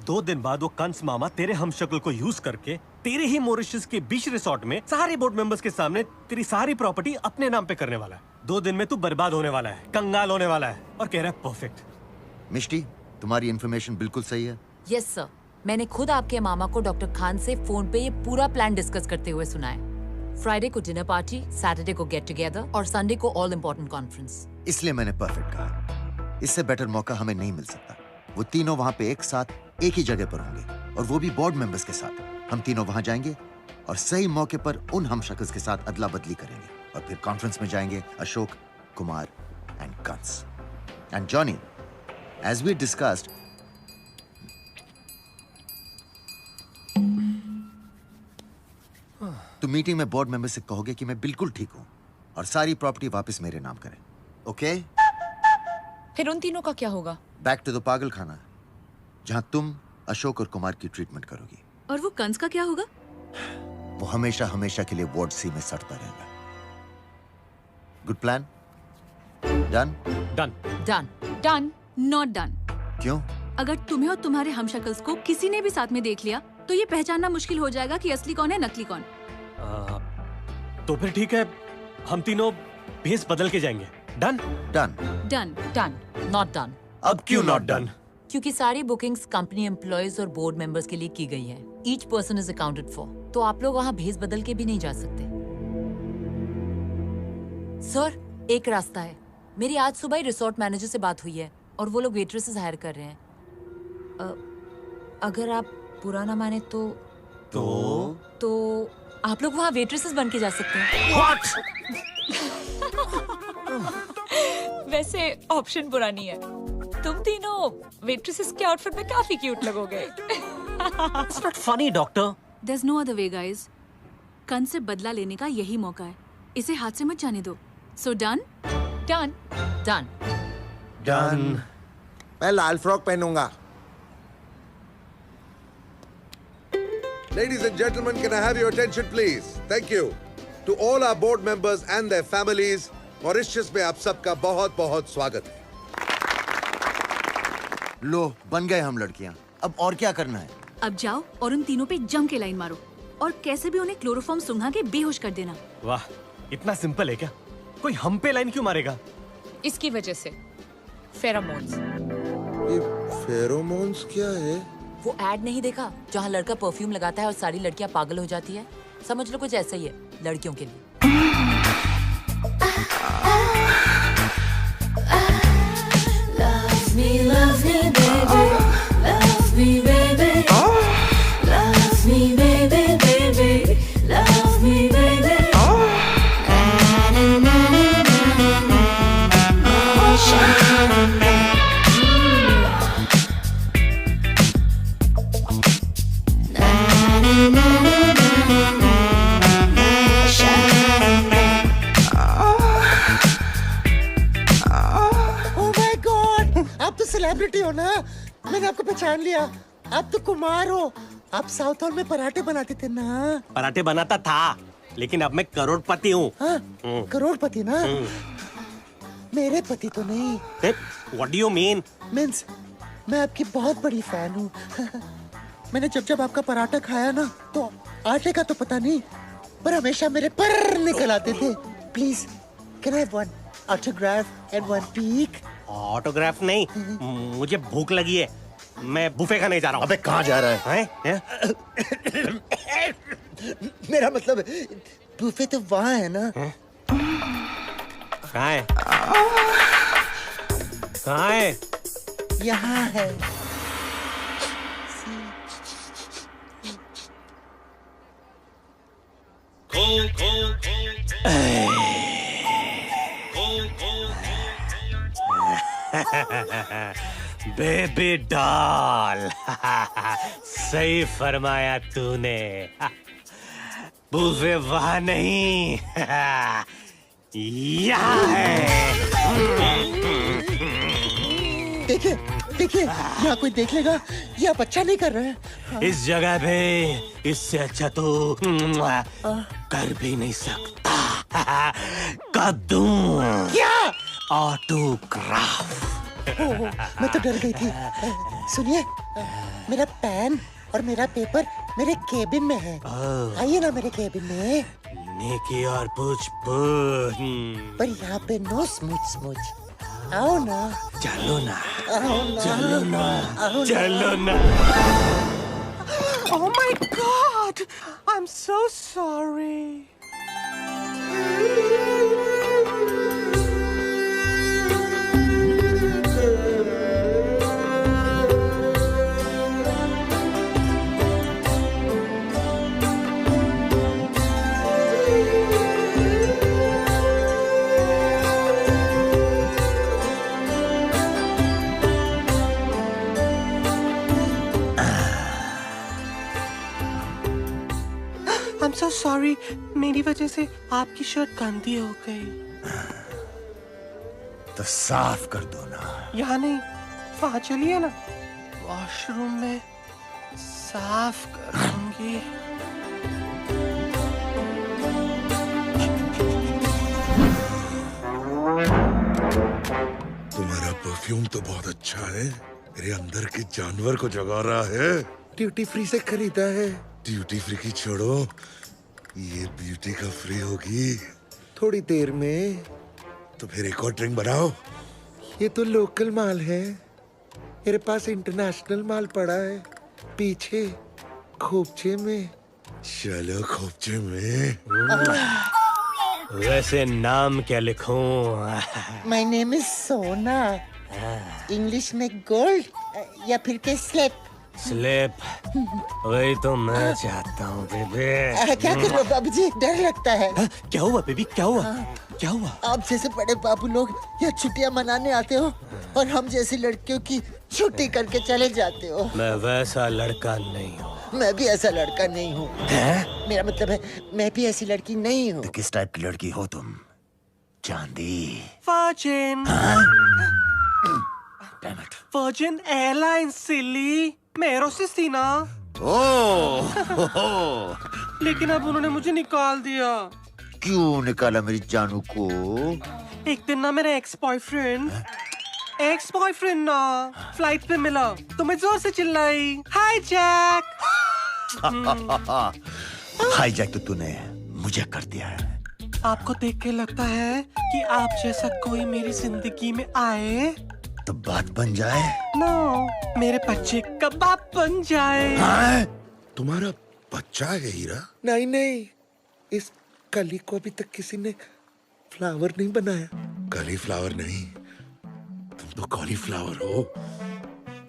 Speaker 2: 2 दिन बाद वो कंस मामा तेरे हमशक्ल को यूज करके तेरे ही मॉरिशस के बीच रिसोर्ट में सारे बोर्ड मेंबर्स के सामने तेरी सारी प्रॉपर्टी अपने नाम पे करने वाला है। 2 दिन में तू बर्बाद होने वाला है, कंगाल होने वाला है, और कह रहा है परफेक्ट।
Speaker 9: मिष्टी, तुम्हारी इंफॉर्मेशन बिल्कुल सही है।
Speaker 12: यस सर, मैंने खुद आपके मामा को डॉक्टर खान से फोन पे ये पूरा प्लान डिस्कस करते हुए सुना है। फ्राइडे को डिनर पार्टी, सैटरडे को गेट टुगेदर और संडे को ऑल इम्पोर्टेंट कॉन्फ्रेंस।
Speaker 9: इसलिए मैंने परफेक्ट कहा। इससे बेटर मौका हमें नहीं मिल सकता। वो तीनों वहां पे एक साथ एक ही जगह पर होंगे और वो भी बोर्ड मेंबर्स के साथ। हम तीनों वहां जाएंगे और सही मौके पर उन हम शख्स के साथ अदला बदली करेंगे और फिर कॉन्फ्रेंस में जाएंगे Ashok, Kumar and Kans and Johnny. As we discussed, तो मीटिंग में बोर्ड मेंबर से कहोगे कि मैं बिल्कुल ठीक हूं और सारी प्रॉपर्टी वापस मेरे नाम करें। ओके?
Speaker 12: फिर उन तीनों का क्या होगा?
Speaker 9: बैक टू द पागल खाना, जहां तुम अशोक और कुमार की ट्रीटमेंट करोगी।
Speaker 5: और वो कंस का क्या होगा?
Speaker 9: वो हमेशा हमेशा के लिए वार्ड सी में सड़ता रहेगा। Good plan? Done?
Speaker 2: Done.
Speaker 12: Done.
Speaker 5: Done, not done.
Speaker 9: क्यों?
Speaker 5: अगर तुम्हें और तुम्हारे हमशक्ल्स को किसी ने भी साथ में देख लिया तो ये पहचानना मुश्किल हो जाएगा कि असली कौन है नकली कौन।
Speaker 2: तो फिर ठीक है, हम तीनों भेस बदल के जाएंगे। Done?
Speaker 9: Done.
Speaker 5: Done.
Speaker 12: Done. Not done.
Speaker 2: अब क्यों नॉट डन?
Speaker 12: क्योंकि सारी बुकिंग्स कंपनी एम्प्लॉयज और बोर्ड मेंबर्स के लिए की गई है। Each person is accounted for. तो आप लोग वहाँ भेस बदल के भी नहीं जा सकते। सर, एक रास्ता है। मेरी आज सुबह ही रिसोर्ट मैनेजर से बात हुई है और वो लोग वेट्रेसेस हायर कर रहे हैं। अगर आप बुरा ना माने तो आप लोग वहाँ वेट्रेसेस बन के जा सकते हैं। वैसे ऑप्शन बुरा नहीं है। तुम तीनों वेट्रेसेस के आउटफिट में काफी क्यूट लगोगे।
Speaker 2: It's not funny, doctor.
Speaker 5: There's no other way, guys. Kans से बदला लेने का यही मौका है। इसे हाथ से मत जाने दो। So done?
Speaker 12: Done. Done.
Speaker 6: Done. मैं लाल frock पहनूंगा। Ladies and gentlemen, can I have your attention, please? Thank you. To all our board members and their families, Mauritius में आप सबका बहुत-बहुत स्वागत है।
Speaker 9: लो, बन गए हम लड़कियां। अब और क्या करना है?
Speaker 5: अब जाओ और उन तीनों पे जम के लाइन मारो और कैसे भी उन्हें क्लोरोफॉर्म सुंघा के बेहोश कर देना।
Speaker 2: वाह, इतना सिंपल है क्या? कोई हम पे लाइन क्यों मारेगा?
Speaker 12: इसकी वजह से फेरोमोन्स।
Speaker 6: ये फेरोमोन्स क्या है?
Speaker 12: वो एड नहीं देखा जहाँ लड़का परफ्यूम लगाता है और सारी लड़कियाँ पागल हो जाती है? समझ लो कुछ ऐसा ही है लड़कियों के लिए।
Speaker 3: Love me, baby. Love me, baby. Love me, baby, baby. Love me, baby.
Speaker 1: Celebrity हो ना, मैंने आपको पहचान लिया। आप तो कुमार हो। आप साउथ हॉल में पराठे बनाते थे ना?
Speaker 2: पराठे बनाता था, लेकिन अब मैं करोड़पति हूँ।
Speaker 1: करोड़पति ना? मेरे पति तो नहीं।
Speaker 2: What do you mean?
Speaker 1: Means मैं आपकी बहुत बड़ी फैन हूँ। मैंने जब आपका पराठा खाया ना, तो आटे का तो पता नहीं, पर हमेशा मेरे पर निकल आते थे। Please, can I have one autograph and one peak?
Speaker 2: Autograph नहीं, मुझे भूख लगी है। मैं बुफे खाने जा रहा हूँ।
Speaker 9: अबे कहाँ जा रहा है?
Speaker 1: मेरा मतलब बुफे तो वहाँ है ना?
Speaker 2: कहाँ है? कहाँ है?
Speaker 1: यहाँ है।
Speaker 2: बेबी डॉल, सही फरमाया तूने। बुफे वहाँ नहीं, यहाँ है।
Speaker 1: देखिए, देखिए, यहाँ कोई देख लेगा, ये आप अच्छा नहीं कर रहे हैं।
Speaker 2: इस जगह पे इससे अच्छा तो कर भी नहीं सकता। कद्दू
Speaker 1: क्या?
Speaker 2: ऑटोग्राफ।
Speaker 1: मैं तो डर गई थी। सुनिए, मेरा पेन और मेरा पेपर मेरे केबिन में है। आइए ना मेरे केबिन में।
Speaker 2: नेकी और पूछ पूछ।
Speaker 1: पर यहाँ पे नो स्मूच स्मूच। आओ ना।
Speaker 2: चलो ना।
Speaker 1: आओ ना।
Speaker 2: चलो ना।
Speaker 1: आओ ना।
Speaker 2: चलो ना।
Speaker 1: Oh my God! I'm so sorry.
Speaker 2: so sorry. मेरी वजह से आपकी शर्ट गंदी हो गई।
Speaker 9: तो साफ कर दो ना।
Speaker 2: यहाँ नहीं, वहाँ चलिए ना, वॉशरूम में साफ करूंगी।
Speaker 6: तुम्हारा परफ्यूम तो बहुत अच्छा है, मेरे अंदर के जानवर को जगा रहा है। ड्यूटी फ्री से खरीदा है। ड्यूटी फ्री की छोड़ो, ये ब्यूटी का फ्री होगी थोड़ी देर में। तो फिर एक और ड्रिंक बनाओ। ये तो लोकल माल है, मेरे पास इंटरनेशनल माल पड़ा है पीछे खोपचे में। चलो खोपचे में।
Speaker 2: वैसे नाम क्या लिखूं?
Speaker 1: माय नेम इज सोना, इंग्लिश में गोल्ड या फिर के स्लेप।
Speaker 2: स्लेप, वही तो मैं चाहता हूँ बेबी।
Speaker 1: क्या कर रहे हो बाबूजी, डर लगता है।
Speaker 2: क्या हुआ बेबी, क्या हुआ? क्या हुआ?
Speaker 1: आप जैसे बड़े बाबू लोग यहाँ छुट्टियाँ मनाने आते हो और हम जैसी लड़कियों की छुट्टी करके चले जाते हो।
Speaker 2: मैं वैसा लड़का नहीं हूँ।
Speaker 1: मैं भी ऐसा लड़का नहीं हूँ। मेरा मतलब है मैं भी ऐसी लड़की नहीं हूँ।
Speaker 9: तो किस टाइप की लड़की हो तुम? चांदी?
Speaker 2: वर्जिन। वर्जिन एयरलाइन सिली, मैं एरोसिस थी ना। लेकिन अब उन्होंने मुझे निकाल दिया।
Speaker 9: क्यों निकाला मेरी जानू को?
Speaker 2: एक दिन ना मेरा एक्स बॉयफ्रेंड ना फ्लाइट पे मिला तो मैं जोर से चिल्लाई, हाय जैक।
Speaker 9: हाई जैक तो तूने मुझे कर दिया है।
Speaker 2: आपको देख के लगता है कि आप जैसा कोई मेरी जिंदगी में आए
Speaker 9: तो बात बन जाए।
Speaker 2: नो, मेरे बच्चे का बाप बन जाए।
Speaker 6: तुम्हारा बच्चा है हीरा?
Speaker 1: नहीं नहीं, इस कली को अभी तक किसी ने फ्लावर नहीं बनाया।
Speaker 6: कॉलीफ्लावर नहीं, तुम तो कॉलीफ्लावर हो।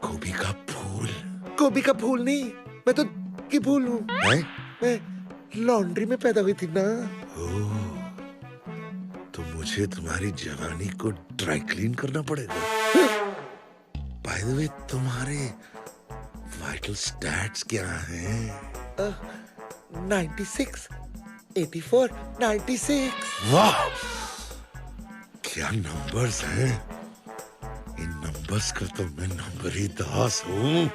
Speaker 6: गोभी का फूल।
Speaker 1: गोभी का फूल नहीं, मैं तो की फूल हूँ। मैं लॉन्ड्री में पैदा हुई थी ना।
Speaker 6: तो मुझे तुम्हारी जवानी को ड्राई क्लीन करना पड़ेगा। बाय द वे, तुम्हारे वाइटल स्टैट्स क्या हैं?
Speaker 1: 96, 84, 96।
Speaker 6: वाह, क्या नंबर्स हैं। इन नंबर्स का तो मैं नंबर ही दास हूँ।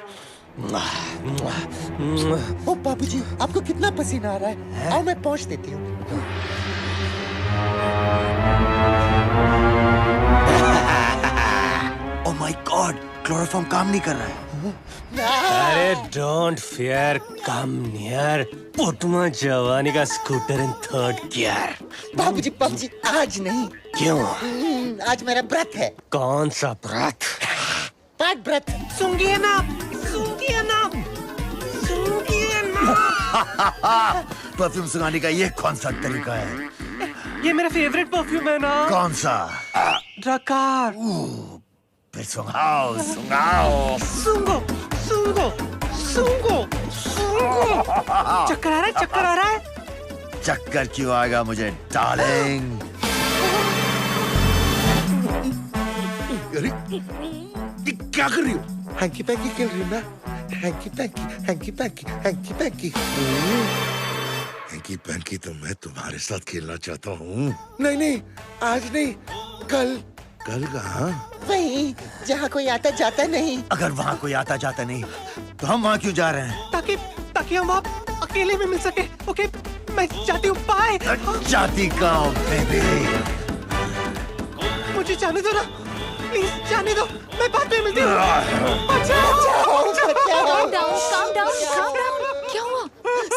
Speaker 1: ओ बाबूजी, आपको कितना पसीना आ रहा है? आओ मैं पहुंच देती हूँ।
Speaker 9: ओह माय गॉड, क्लोरोफॉर्म काम नहीं कर रहा है।
Speaker 2: अरे don't fear, come near, put my जवानी का स्कूटर इन थर्ड गियर।
Speaker 1: बाबूजी बाबूजी, आज नहीं।
Speaker 2: क्यों?
Speaker 1: आज मेरा व्रत है।
Speaker 2: कौन सा व्रत?
Speaker 1: पाठ व्रत।
Speaker 2: सूंघिए ना, सूंघिए ना, सूंघिए ना।
Speaker 9: परफ्यूम सुखाने का ये कौन सा तरीका है?
Speaker 2: ये मेरा फेवरेट परफ्यूम है ना।
Speaker 9: कौन सा?
Speaker 2: ड्रकार।
Speaker 9: फिर सुंघाओ सुंघाओ।
Speaker 2: सूंघो सूंघो सूंघो सूंघो। चक्कर आ रहा है, चक्कर आ रहा है।
Speaker 9: चक्कर क्यों आएगा मुझे डार्लिंग?
Speaker 6: अरे ये क्या कर रही हो?
Speaker 1: हैंकी पैंकी खेल रही हूँ ना। Hanky panky, hanky panky, hanky panky.
Speaker 6: Hanky panky तो मैं तुम्हारे साथ खेलना चाहता हूँ।
Speaker 1: नहीं नहीं, आज नहीं, कल।
Speaker 6: कल कहाँ?
Speaker 1: वही जहाँ कोई आता जाता नहीं।
Speaker 9: अगर वहाँ कोई आता जाता नहीं तो हम वहाँ क्यों जा रहे हैं?
Speaker 2: ताकि हम आप अकेले में मिल सके। ओके, मैं जाती हूँ, बाय।
Speaker 9: जाती कहाँ बेबी?
Speaker 2: मुझे जाने दो ना, प्लीज जाने दो, मैं बाद में मिलती हूँ।
Speaker 1: बचाओ,
Speaker 5: Calm down, calm down, calm down. क्या हुआ?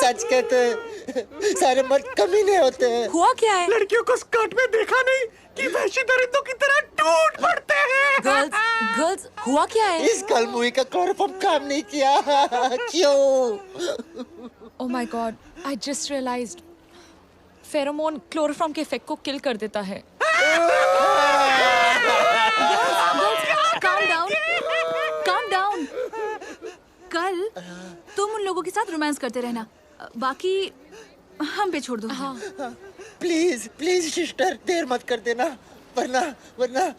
Speaker 1: सच कहते हैं, सारे मर्द कमीने होते हैं।
Speaker 5: हुआ क्या है?
Speaker 2: लड़कियों को स्कर्ट में देखा नहीं कि वहशी दरिंदों की तरह टूट पड़ते हैं।
Speaker 5: गर्ल्स, हुआ क्या है?
Speaker 1: इस कल मूवी का क्लोरोफॉर्म काम नहीं किया। क्यों?
Speaker 4: Oh my God, I just realized. Pheromone chloroform के इफेक्ट को किल कर देता है।
Speaker 5: Calm down, calm down. कल तुम उन लोगों के साथ रोमांस करते रहना, बाकी हम पे छोड़ दो। हाँ।
Speaker 1: प्लीज प्लीज सिस्टर, देर मत कर देना, वरना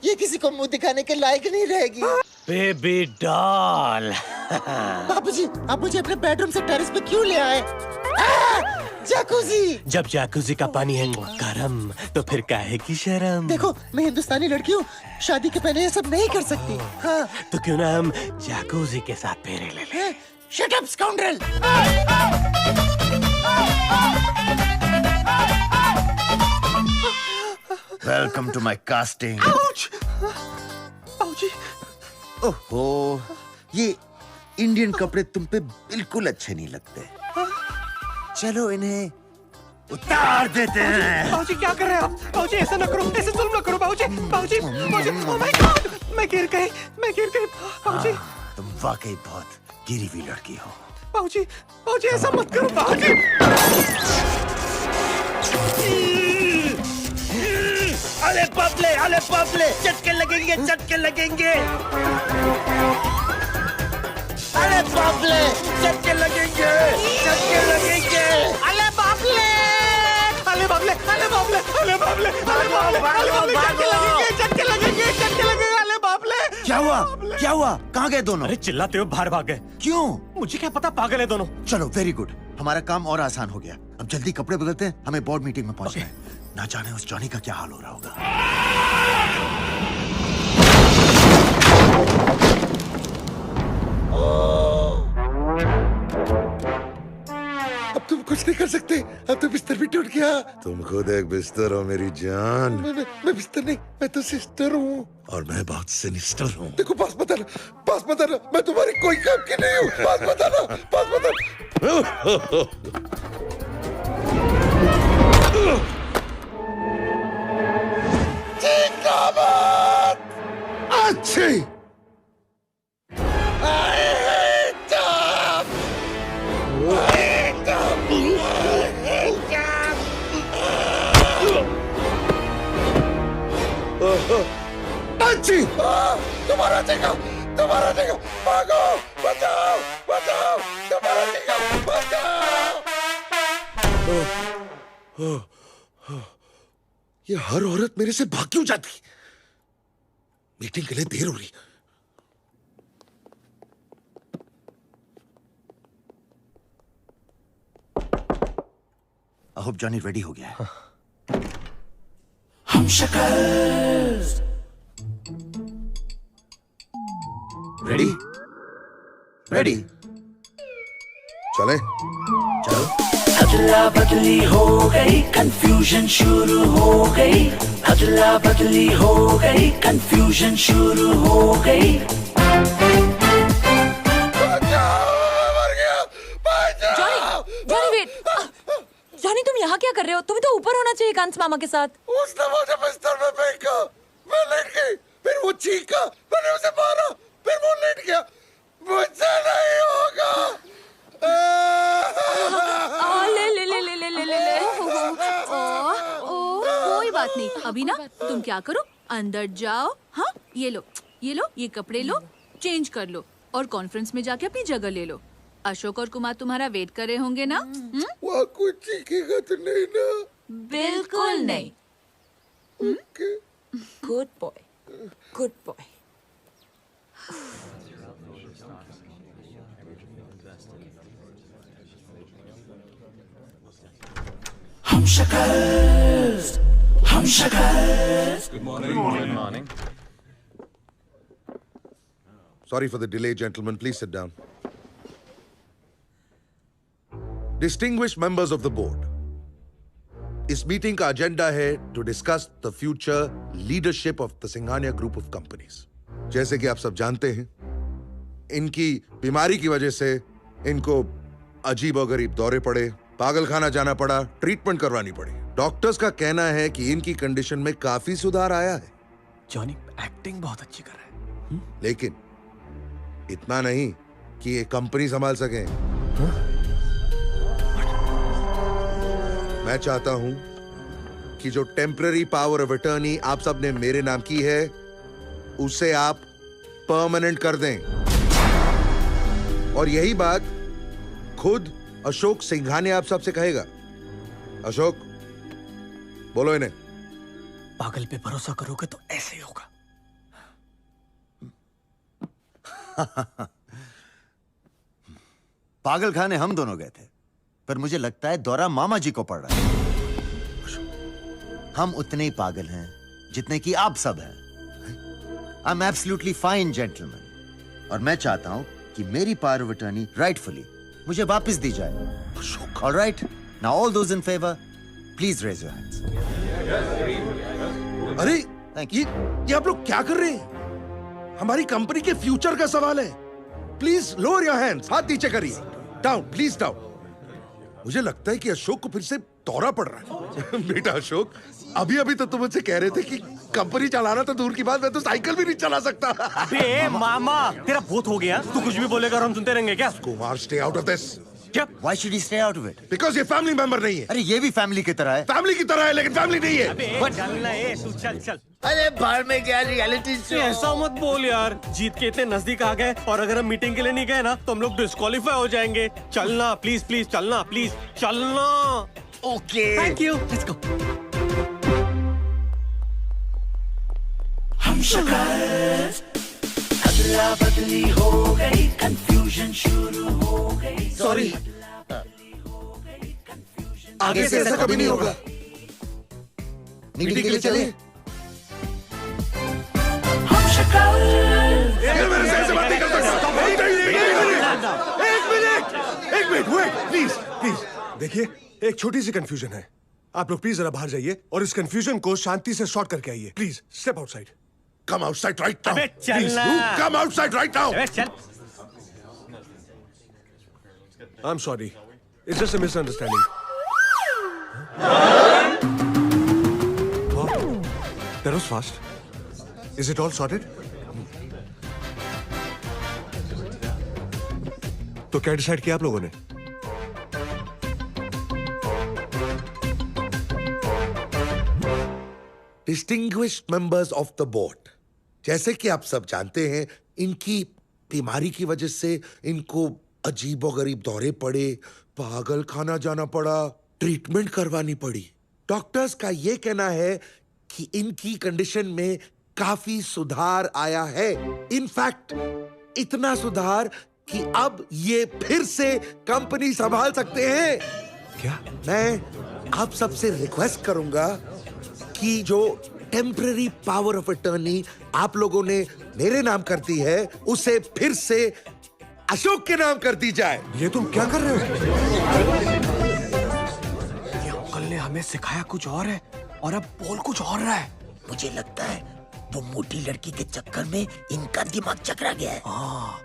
Speaker 1: ये किसी को मुंह दिखाने के लायक नहीं रहेगी।
Speaker 2: Baby doll.
Speaker 1: बाबूजी, आप मुझे अपने बेडरूम से टेरेस पे क्यों ले आए? जैकुजी।
Speaker 2: जब जैकुजी का पानी है गरम, तो फिर काहे की शर्म?
Speaker 1: देखो, मैं हिंदुस्तानी लड़की हूँ, शादी के पहले ये सब नहीं कर सकती। हाँ।
Speaker 2: तो क्यों ना हम जैकुजी के साथ फेरे ले लें?
Speaker 1: Shut up scoundrel.
Speaker 9: Welcome to my casting. ओहो, ये इंडियन कपड़े तुम पे बिल्कुल अच्छे नहीं लगते। चलो इन्हें उतार देते हैं।
Speaker 2: बाबूजी क्या कर रहे हैं आप? बाबूजी ऐसा ना करो, ऐसे जुल्म ना करो बाबूजी। बाबूजी, बाबूजी, ओह माय गॉड, मैं गिर गई। बाबूजी,
Speaker 9: तुम वाकई बहुत गिरी हुई लड़की हो।
Speaker 2: बाबूजी, बाबूजी ऐसा मत करो बाबूजी।
Speaker 3: अरे बापले, झटके लगेंगे। अरे बापले, झटके लगेंगे।
Speaker 9: क्या हुआ? कहाँ गए दोनों?
Speaker 2: अरे चिल्लाते हो बाहर भाग गए।
Speaker 9: क्यों?
Speaker 2: मुझे क्या पता, पागल है दोनों।
Speaker 9: चलो, वेरी गुड, हमारा काम और आसान हो गया। अब जल्दी कपड़े बदलते हैं, हमें बोर्ड मीटिंग में पहुंचना है। ना जाने उस जॉनी का क्या हाल हो रहा होगा।
Speaker 6: अब तुम कुछ नहीं कर सकते, अब तो बिस्तर भी टूट गया। तुम खुद एक बिस्तर हो मेरी जान। मैं बिस्तर नहीं, मैं तो सिस्टर हूँ। और मैं बहुत सिनिस्टर हूँ। देखो, पास मत आना, मैं तुम्हारी कोई काम की नहीं हूँ। पास मत आना। अच्छी। अच्छी। तुम्हारा जगह, भागो, बचाओ, तुम्हारा जगह, बचाओ। ये हर औरत मेरे से भाग क्यों जाती? मीटिंग के लिए देर हो रही।
Speaker 9: आई होप जॉनी रेडी हो गया है।
Speaker 3: हम शक्ल
Speaker 9: रेडी।
Speaker 6: चले।
Speaker 3: अदला बदली हो गई, कंफ्यूजन शुरू हो गई। अदला बदली हो गई, कंफ्यूजन शुरू हो गई।
Speaker 12: Johnny wait. जॉनी, तुम यहाँ क्या कर रहे हो? तुम्हें तो ऊपर होना चाहिए कांस मामा के साथ।
Speaker 6: उसने मुझे बिस्तर में फेंका, मैं लेट गई, फिर वो चीखा, मैंने उसे मारा, फिर वो लेट गया। मुझसे नहीं होगा।
Speaker 5: ले। कोई बात नहीं, अभी ना तुम क्या करो, अंदर जाओ। हाँ, ये लो, ये कपड़े लो, चेंज कर लो और कॉन्फ्रेंस में जाके अपनी जगह ले लो। अशोक और कुमार तुम्हारा वेट कर रहे होंगे ना?
Speaker 6: वहाँ कुछ चीखेगा तो नहीं ना?
Speaker 12: बिल्कुल नहीं। Good boy.
Speaker 3: हम शक्ल।
Speaker 6: Good morning. Sorry for the delay, gentlemen. Please sit down. Distinguished members of the board, इस मीटिंग का एजेंडा है to discuss the future leadership of the Singhania group of companies. जैसे कि आप सब जानते हैं, इनकी बीमारी की वजह से इनको अजीबोगरीब दौरे पड़े, पागलखाना जाना पड़ा, ट्रीटमेंट करवानी पड़ी। डॉक्टर्स का कहना है कि इनकी कंडीशन में काफी सुधार आया है।
Speaker 2: जॉनी एक्टिंग बहुत अच्छी कर रहा है।
Speaker 6: लेकिन इतना नहीं कि ये कंपनी संभाल सकें। मैं चाहता हूं कि जो टेम्पररी पावर ऑफ अटर्नी आप सब ने मेरे नाम की है, उसे आप परमानेंट कर दें। और यही बात खुद अशोक सिंघानिया आप सबसे कहेगा। अशोक, बोलो इन्हें।
Speaker 2: पागल पे भरोसा करोगे तो ऐसे ही होगा।
Speaker 9: पागल खाने हम दोनों गए थे, पर मुझे लगता है दौरा मामा जी को पड़ रहा है। हम उतने ही पागल हैं जितने कि आप सब हैं। I am absolutely fine gentleman, और मैं चाहता हूं कि मेरी पावर ऑफ अटर्नी राइटफुली मुझे वापस दी जाए। Alright, now all those in favour please raise your hands.
Speaker 6: अरे
Speaker 9: Thank
Speaker 6: ये आप लोग क्या कर रहे हैं? हमारी कंपनी के फ्यूचर का सवाल है। प्लीज लोअर योर हैंड्स, हाथ नीचे करिए। Down, please down. मुझे लगता है कि अशोक को फिर से दौरा पड़ रहा है। बेटा अशोक, अभी अभी तो तुम मुझसे कह रहे थे कि कंपनी चलाना तो दूर की बात, मैं तो साइकिल भी नहीं चला सकता।
Speaker 2: अबे मामा, तेरा भूत हो गया। तू कुछ भी बोलेगा और हम सुनते रहेंगे क्या?
Speaker 6: Kumar, stay out of this.
Speaker 2: क्या?
Speaker 9: Why should he stay out of it?
Speaker 6: Because ये फैमिली मेंबर नहीं है।
Speaker 9: अरे ये भी फैमिली की तरह है।
Speaker 6: फैमिली की तरह है लेकिन फैमिली नहीं है।
Speaker 2: अबे चलना है, तू चल चल।
Speaker 9: अरे बाहर में क्या रियलिटी शो।
Speaker 2: ऐसा मत बोल यार, जीत के इतने नजदीक आ गए और अगर हम मीटिंग के लिए नहीं गए ना तो हम लोग डिस्क्वालीफाई हो जाएंगे। चलना प्लीज, प्लीज चलना, प्लीज चलना।
Speaker 9: Okay,
Speaker 2: thank you, let's go.
Speaker 3: हम शक्ल अदला बदली हो गई, कंफ्यूजन शुरू हो गई।
Speaker 6: सॉरी, आगे से ऐसा कभी नहीं होगा। मीटिंग के लिए चले।
Speaker 3: हम शक्ल
Speaker 6: मेरे से बात नहीं कर सकता।
Speaker 7: एक मिनट, वेट प्लीज प्लीज। देखिए, एक छोटी सी कंफ्यूजन है। आप लोग प्लीज जरा बाहर जाइए और इस कंफ्यूजन को शांति से सॉर्ट करके आइए। Please step outside.
Speaker 6: Come outside right now.
Speaker 2: अबे चलना।
Speaker 6: Please, you come outside right now.
Speaker 2: अबे चल।
Speaker 7: I'm sorry. It's just a misunderstanding. Wow, that was fast. Is it all sorted? तो क्या डिसाइड किया आप लोगों ने?
Speaker 6: Distinguished members of the board, जैसे कि आप सब जानते हैं, इनकी बीमारी की वजह से इनको अजीबोगरीब दौरे पड़े, पागल खाना जाना पड़ा, ट्रीटमेंट करवानी पड़ी। डॉक्टर्स का यह कहना है कि इनकी कंडीशन में काफी सुधार आया है। इनफैक्ट इतना सुधार कि अब ये फिर से कंपनी संभाल सकते हैं।
Speaker 7: क्या?
Speaker 6: मैं आप सबसे रिक्वेस्ट करूंगा कि जो टेम्पररी पावर ऑफ अटर्नी आप लोगों ने मेरे नाम कर दी है, उसे फिर से अशोक के नाम कर दी जाए।
Speaker 7: ये तुम क्या कर रहे हो?
Speaker 2: ये अंकल ने हमें सिखाया कुछ और है और अब बोल कुछ और रहा है।
Speaker 9: मुझे लगता है वो मोटी लड़की के चक्कर में इनका दिमाग चकरा गया है।
Speaker 2: हाँ,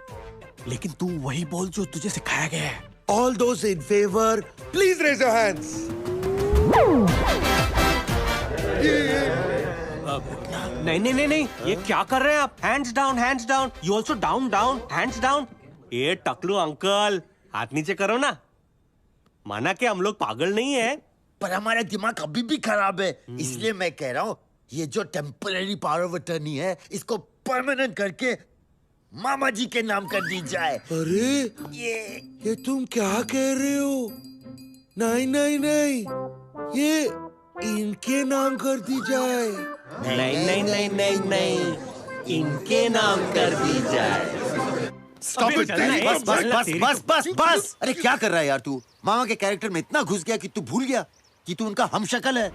Speaker 2: लेकिन तू वही बोल जो तुझे सिखाया गया है।
Speaker 6: All those in favor, please raise your hands.
Speaker 2: नहीं नहीं नहीं नहीं, ये क्या कर रहे हैं आप? Hands down, hands down. You also down down, hands down. ये टकलू अंकल, हाथ नीचे करो ना। माना कि हम लोग पागल नहीं है,
Speaker 9: पर हमारा दिमाग अभी भी खराब है। इसलिए मैं कह रहा हूँ ये जो टेम्पररी पावर ऑफ अटर्नी है, इसको परमानेंट करके मामा जी के नाम कर दी जाए।
Speaker 6: अरे ये तुम क्या कह रहे हो? नहीं नहीं नहीं, ये इनके नाम कर दी जाए।
Speaker 2: नहीं नहीं नहीं नहीं नहीं, इनके नाम कर दी जाए।
Speaker 6: Stop it,
Speaker 2: चलना है,
Speaker 9: बस बस
Speaker 2: चलना
Speaker 9: बस
Speaker 2: तेरी
Speaker 9: बस
Speaker 2: तो-
Speaker 9: बस बस। अरे क्या कर रहा है यार तू? मामा के कैरेक्टर में इतना घुस गया कि तू भूल गया कि तू उनका हमशक्ल है।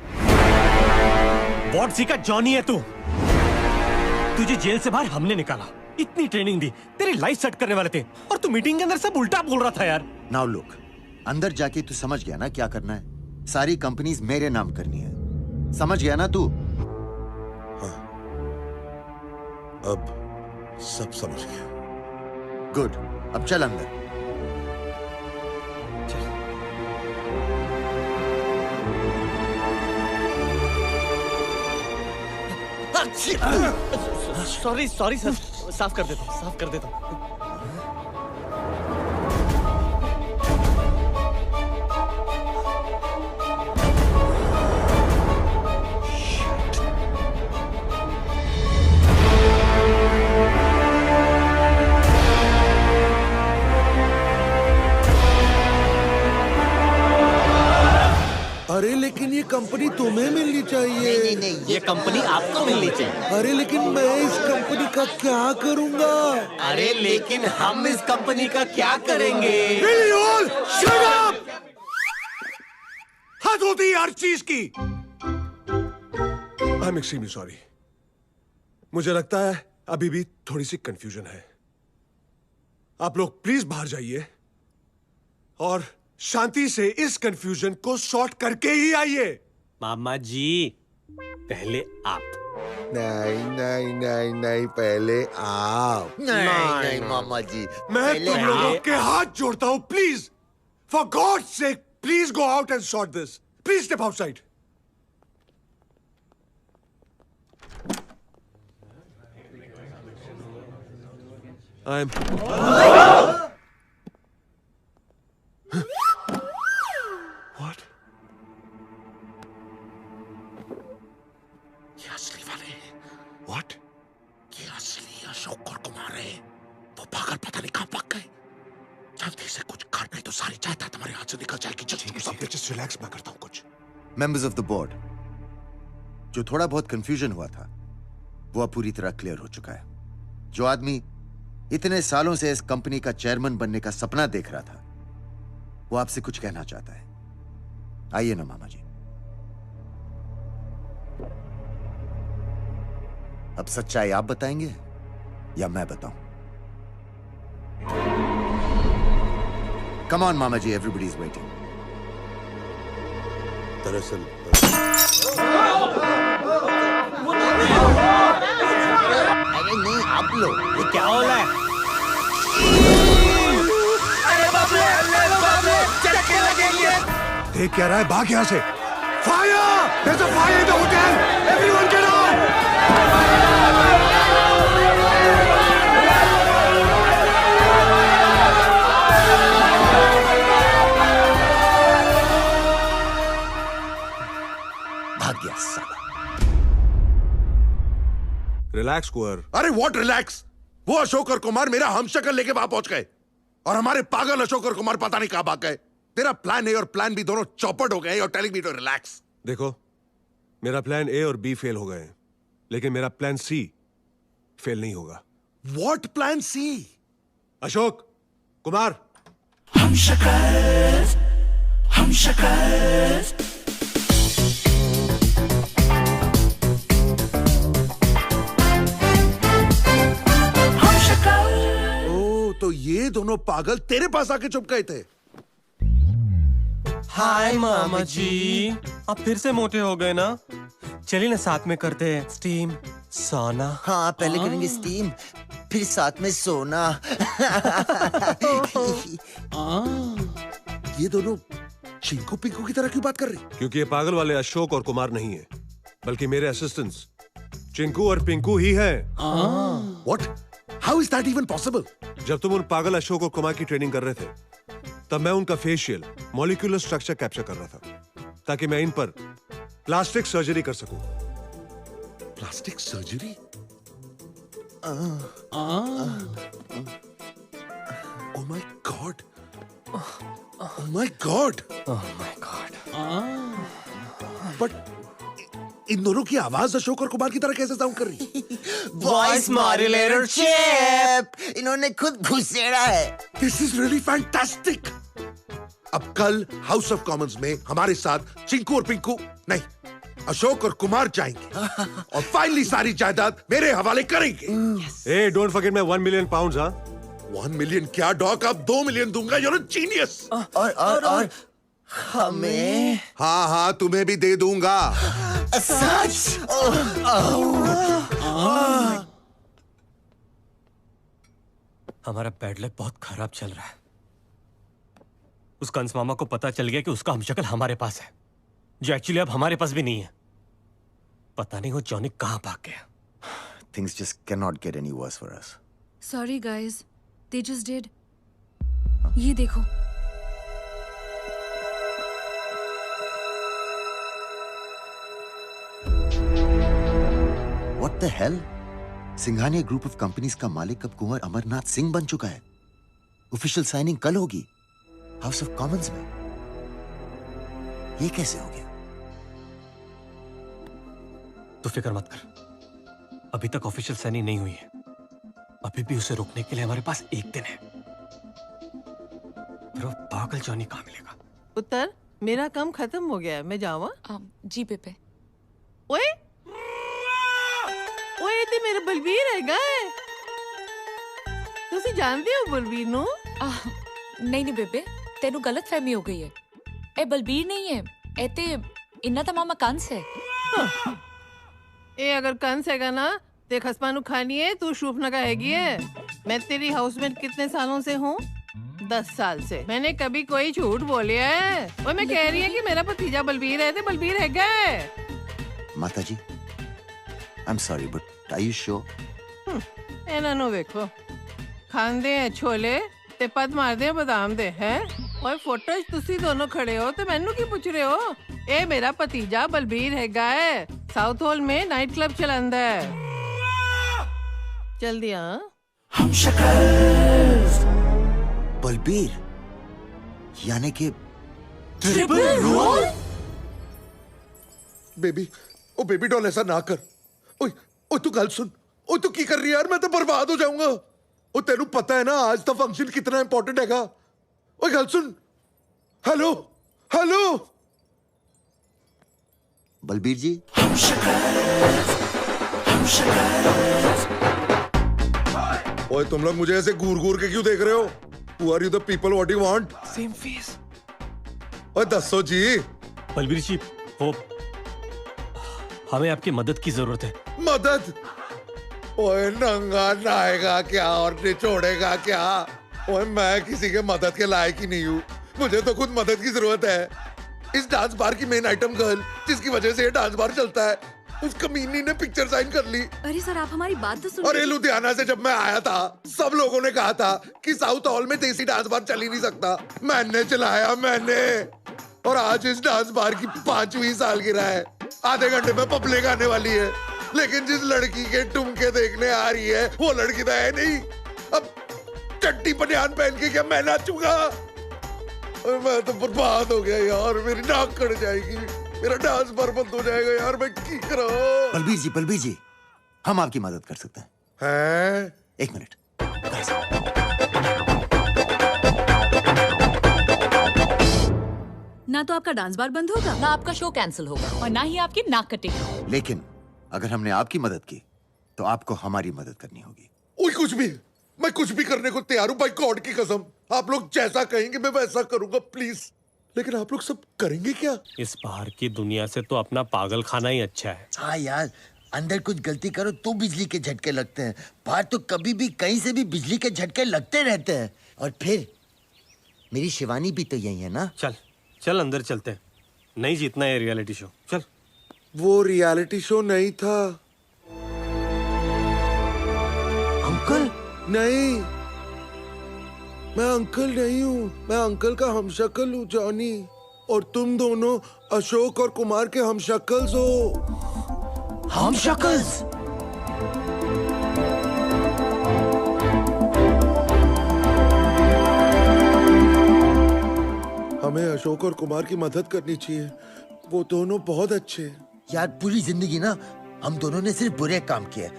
Speaker 2: वॉर्ड सी का जॉनी है तू। तुझे जेल से बाहर हमने निकाला, इतनी ट्रेनिंग दी, तेरी लाइफ सेट करने वाले थे, और तू मीटिंग के अंदर सब उल्टा बोल रहा था यार।
Speaker 9: नाउ लुक, अंदर जाके तू समझ गया ना क्या करना है? सारी कंपनीज मेरे नाम करनी है, समझ गया ना तू?
Speaker 6: हाँ, अब सब समझ गया।
Speaker 9: गुड, अब चल अंदर।
Speaker 2: सॉरी सॉरी सर, साफ कर देता हूँ, साफ कर देता हूँ।
Speaker 6: अरे लेकिन ये कंपनी तुम्हें मिलनी चाहिए।
Speaker 9: नहीं नहीं नहीं,
Speaker 2: ये कंपनी आपको मिलनी चाहिए।
Speaker 6: अरे लेकिन मैं इस कंपनी का क्या करूंगा?
Speaker 2: अरे लेकिन हम इस कंपनी का क्या करेंगे?
Speaker 7: Will you all shut up? हद होती है हर चीज की। I am extremely sorry. मुझे लगता है अभी भी थोड़ी सी कंफ्यूजन है। आप लोग प्लीज बाहर जाइए और शांति से इस कंफ्यूजन को सॉर्ट करके ही आइए।
Speaker 2: मामा जी पहले आप।
Speaker 6: नहीं नहीं नहीं नहीं, पहले आप।
Speaker 9: नहीं नहीं मामा जी,
Speaker 7: मैं तुम लोगों के हाथ जोड़ता हूं, please for God sake please go out and sort this. Please step outside. I am what?
Speaker 6: ये असली वाले हैं।
Speaker 7: व्हाट?
Speaker 6: ये असली अशोक और कुमार है। वो पागल पता नहीं कहां भाग गए। जल्दी से कुछ कर, नहीं तो सारी जायदाद हमारे हाथ से निकल जाएगी।
Speaker 7: जस्ट रिलैक्स, मैं करता हूं कुछ।
Speaker 9: मेंबर्स ऑफ द बोर्ड, जो थोड़ा बहुत कंफ्यूजन हुआ था वो अब पूरी तरह क्लियर हो चुका है। जो आदमी इतने सालों से इस कंपनी का चेयरमैन बनने का सपना देख रहा था वो आपसे कुछ कहना चाहता है। आइए ना मामा जी। अब सच्चाई आप बताएंगे या मैं बताऊं? कम ऑन मामा जी, एवरीबॉडी इज वेटिंग।
Speaker 6: दरअसल
Speaker 9: अरे नहीं, आप लोग
Speaker 2: ये क्या हो रहा है?
Speaker 7: देख क्या रहा है? भाग यहां से। Fire! There's a fire in the hotel! Everyone get out!
Speaker 9: भाग गया साला।
Speaker 7: रिलैक्स कुंवर।
Speaker 6: अरे व्हाट रिलैक्स? वो अशोक और कुमार मेरा हमशक्ल लेके वहां पहुंच गए और हमारे पागल अशोक और कुमार पता नहीं कहां भाग गए। तेरा प्लान ए और प्लान बी दोनों चौपट हो गए और टेलिंग मी टू रिलैक्स।
Speaker 7: देखो, मेरा प्लान ए और बी फेल हो गए हैं, लेकिन मेरा प्लान सी फेल नहीं होगा।
Speaker 6: What plan C?
Speaker 7: Ashok, Kumar,
Speaker 3: हम शक्ल
Speaker 6: ओ, तो ये दोनों पागल तेरे पास आके चुप गए थे।
Speaker 2: हाय मामा जी, आप फिर से मोटे हो गए ना? चलिए ना साथ में करते हैं स्टीम सोना।
Speaker 9: हाँ, पहले करेंगे स्टीम, फिर साथ में सोना।
Speaker 6: ये दोनों चिंकू पिंकू की तरह क्यों बात कर रही?
Speaker 7: क्योंकि ये पागल वाले अशोक और कुमार नहीं है, बल्कि मेरे असिस्टेंट्स चिंकू और पिंकू ही हैं।
Speaker 6: What? How is that even possible?
Speaker 7: जब तुम उन पागल अशोक और कुमार की ट्रेनिंग कर रहे थे, तब मैं उनका फेशियल मॉलिक्यूलर स्ट्रक्चर कैप्चर कर रहा था, ताकि मैं इन पर प्लास्टिक सर्जरी कर सकूं।
Speaker 6: Plastic surgery? Oh my God! Oh my God!
Speaker 2: Oh my God!
Speaker 6: But इन दोनों की आवाज अशोक और कुमार की तरह कैसे साउंड कर रही?
Speaker 9: वॉइस मॉड्यूलेटर चिप, इन्होंने खुद घुसेड़ा है।
Speaker 6: This is really fantastic! अब कल हाउस ऑफ कॉमन्स में हमारे साथ चिंकू और पिंकू नहीं, अशोक और कुमार जाएंगे और फाइनली सारी जायदाद मेरे हवाले करेंगे।
Speaker 7: ए, don't forget my 1 million pounds. हाँ,
Speaker 6: 1 मिलियन क्या डॉक, अब 2 मिलियन दूंगा। You're a genius.
Speaker 9: और हमें?
Speaker 6: हाँ हाँ, तुम्हें भी दे दूंगा।
Speaker 9: सच?
Speaker 2: हमारा बैड लक बहुत खराब चल रहा है। उस कंस मामा को पता चल गया कि उसका हमशक्ल हमारे पास है, जो एक्चुअली अब हमारे पास भी नहीं है। पता नहीं वो जॉनी कहां भाग गया।
Speaker 9: Things just cannot get any worse for us.
Speaker 5: Sorry guys, they just did. ये देखो।
Speaker 9: What the hell? Singhania group of companies का मालिक अब कुंवर अमरनाथ सिंह बन चुका है। ऑफिशियल साइनिंग कल होगी हाउस ऑफ कॉमन्स में। ये कैसे हो गया?
Speaker 2: तू फिक्र मत कर, अभी तक ऑफिशियल साइनिंग नहीं हुई है। अभी भी उसे रोकने के लिए हमारे पास एक दिन है। फिर वो पागल जॉनी कहाँ मिलेगा?
Speaker 13: पुत्र, मेरा काम खत्म हो गया है, मैं जावा?
Speaker 5: जी पेपे।
Speaker 13: ओए ओए ते मेरा बलबीर है गए। ਤੁਸੀਂ ਜਾਣਦੇ ਹੋ ਬਲਬੀਰ ਨੂੰ?
Speaker 12: नहीं नहीं बेबे, तेनू गलत फहमी हो गई है। ए बलबीर नहीं है, ए ते इन्ना तो मामा कंस है।
Speaker 13: ਇਹ ਅਗਰ ਕੰਸ ਹੈਗਾ ਨਾ ਤੇ ਖਸਮਾਂ ਨੂੰ ਖਾਣੀ ਹੈ, तू शूफनगा हैगी है। मैं तेरी हाउसमेट कितने सालों से हूँ? 10 साल से। मैंने कभी कोई झूठ बोलिया है? और मैं कह रही है कि मेरा भतीजा बलबीर है, ते बलबीर है गए।
Speaker 9: माता जी, I'm sorry, but are you sure?
Speaker 13: ਇਹਨਾਂ ਨੂੰ ਵੇਖੋ, ਖਾਂਦੇ ਆ ਛੋਲੇ ਤੇ ਪਦ ਮਾਰਦੇ ਆ ਬਦਾਮ ਦੇ ਹੈ। ਓਏ ਫੋਟੋ 'ਚ ਤੁਸੀਂ ਦੋਨੋਂ ਖੜੇ ਹੋ ਤੇ ਮੈਨੂੰ ਕੀ ਪੁੱਛ ਰਹੇ ਹੋ? ਇਹ ਮੇਰਾ ਭਤੀਜਾ ਬਲਬੀਰ ਹੈਗਾ ਹੈ, ਸਾਊਥ ਹਾਲ में नाइट क्लब चलांदा है। जल्दी हाँ।
Speaker 3: हम शक्ल्स।
Speaker 9: बलबीर, यानी कि
Speaker 3: ट्रिपल रोल।
Speaker 6: बेबी, ओ बेबी डॉल ऐसा ना कर। ओए ओए तू गल सुन। ओए तू की कर रही है यार? मैं तो बर्बाद हो जाऊंगा। ओ तेनू पता है ना आज का फंक्शन कितना इंपॉर्टेंट हैगा। ओए गल सुन। हेलो हेलो
Speaker 9: बलबीर जी।
Speaker 3: हम शक्ल्स, हम शक्ल्स।
Speaker 6: ओए तुम लोग मुझे ऐसे घूर घूर के क्यों देख रहे हो? Who are you the people? What do you want?
Speaker 2: Same face.
Speaker 6: ओए दसो जी।
Speaker 2: बलबीर जी, वो हमें आपकी मदद की जरूरत है।
Speaker 6: मदद? ओए नंगा नहाएगा क्या और निचोड़ेगा क्या? ओए मैं किसी के मदद के लायक ही नहीं हूँ। मुझे तो खुद मदद की जरूरत है। इस डांस बार की मेन आइटम गर्ल जिसकी वजह से ये डांस बार चलता है, उस कमीनी ने पिक्चर साइन कर ली।
Speaker 5: अरे सर, आप हमारी बात तो सुनिए।
Speaker 6: अरे लुधियाना से जब मैं आया था सब लोगों ने कहा था कि साउथ हॉल में देसी डांस बार चल ही नहीं सकता। मैंने चलाया मैंने, और आज इस डांस बार की 5वीं सालगिरह है। आधे घंटे में पब्लिक आने वाली है, लेकिन जिस लड़की के टुमके देखने आ रही है वो लड़की तो है नहीं। अब चट्टी बनियान पहन के क्या मैं नाचूंगा? मैं तो बर्बाद हो गया यार, मेरी नाक कट जाएगी, मेरा डांस बार बंद हो जाएगा यार, मैं की करूं?
Speaker 9: बलबीर जी, हम आपकी मदद कर सकते
Speaker 6: हैं।
Speaker 9: 1 मिनट।
Speaker 5: ना तो आपका डांस बार बंद होगा,
Speaker 12: ना आपका शो कैंसिल होगा, और ना ही आपकी नाक कटेगी।
Speaker 9: लेकिन अगर हमने आपकी मदद की तो आपको हमारी मदद करनी होगी।
Speaker 6: ओए कुछ भी, मैं कुछ भी करने को तैयार हूँ भाई, गॉड की कसम। आप लोग जैसा कहेंगे मैं वैसा करूंगा प्लीज। लेकिन आप लोग सब करेंगे क्या?
Speaker 2: इस बाहर की दुनिया से तो अपना पागल खाना ही अच्छा है।
Speaker 9: हाँ यार, अंदर कुछ गलती करो तो बिजली के झटके लगते हैं, बाहर तो कभी भी कहीं से भी बिजली के झटके लगते रहते हैं। और फिर मेरी शिवानी भी तो यही है ना।
Speaker 2: चल चल अंदर चलते हैं, नहीं जीतना है रियलिटी शो। चल।
Speaker 6: वो रियलिटी शो नहीं था
Speaker 9: अंकल।
Speaker 6: नहीं, मैं अंकल नहीं हूँ, मैं अंकल का हमशक्ल हूँ जॉनी। और तुम दोनों अशोक और कुमार के हमशक्ल्स हो।
Speaker 9: हमशक्ल्स?
Speaker 6: हमें अशोक और कुमार की मदद करनी चाहिए, वो दोनों बहुत अच्छे हैं।
Speaker 9: यार पूरी जिंदगी ना हम दोनों ने सिर्फ बुरे काम किए,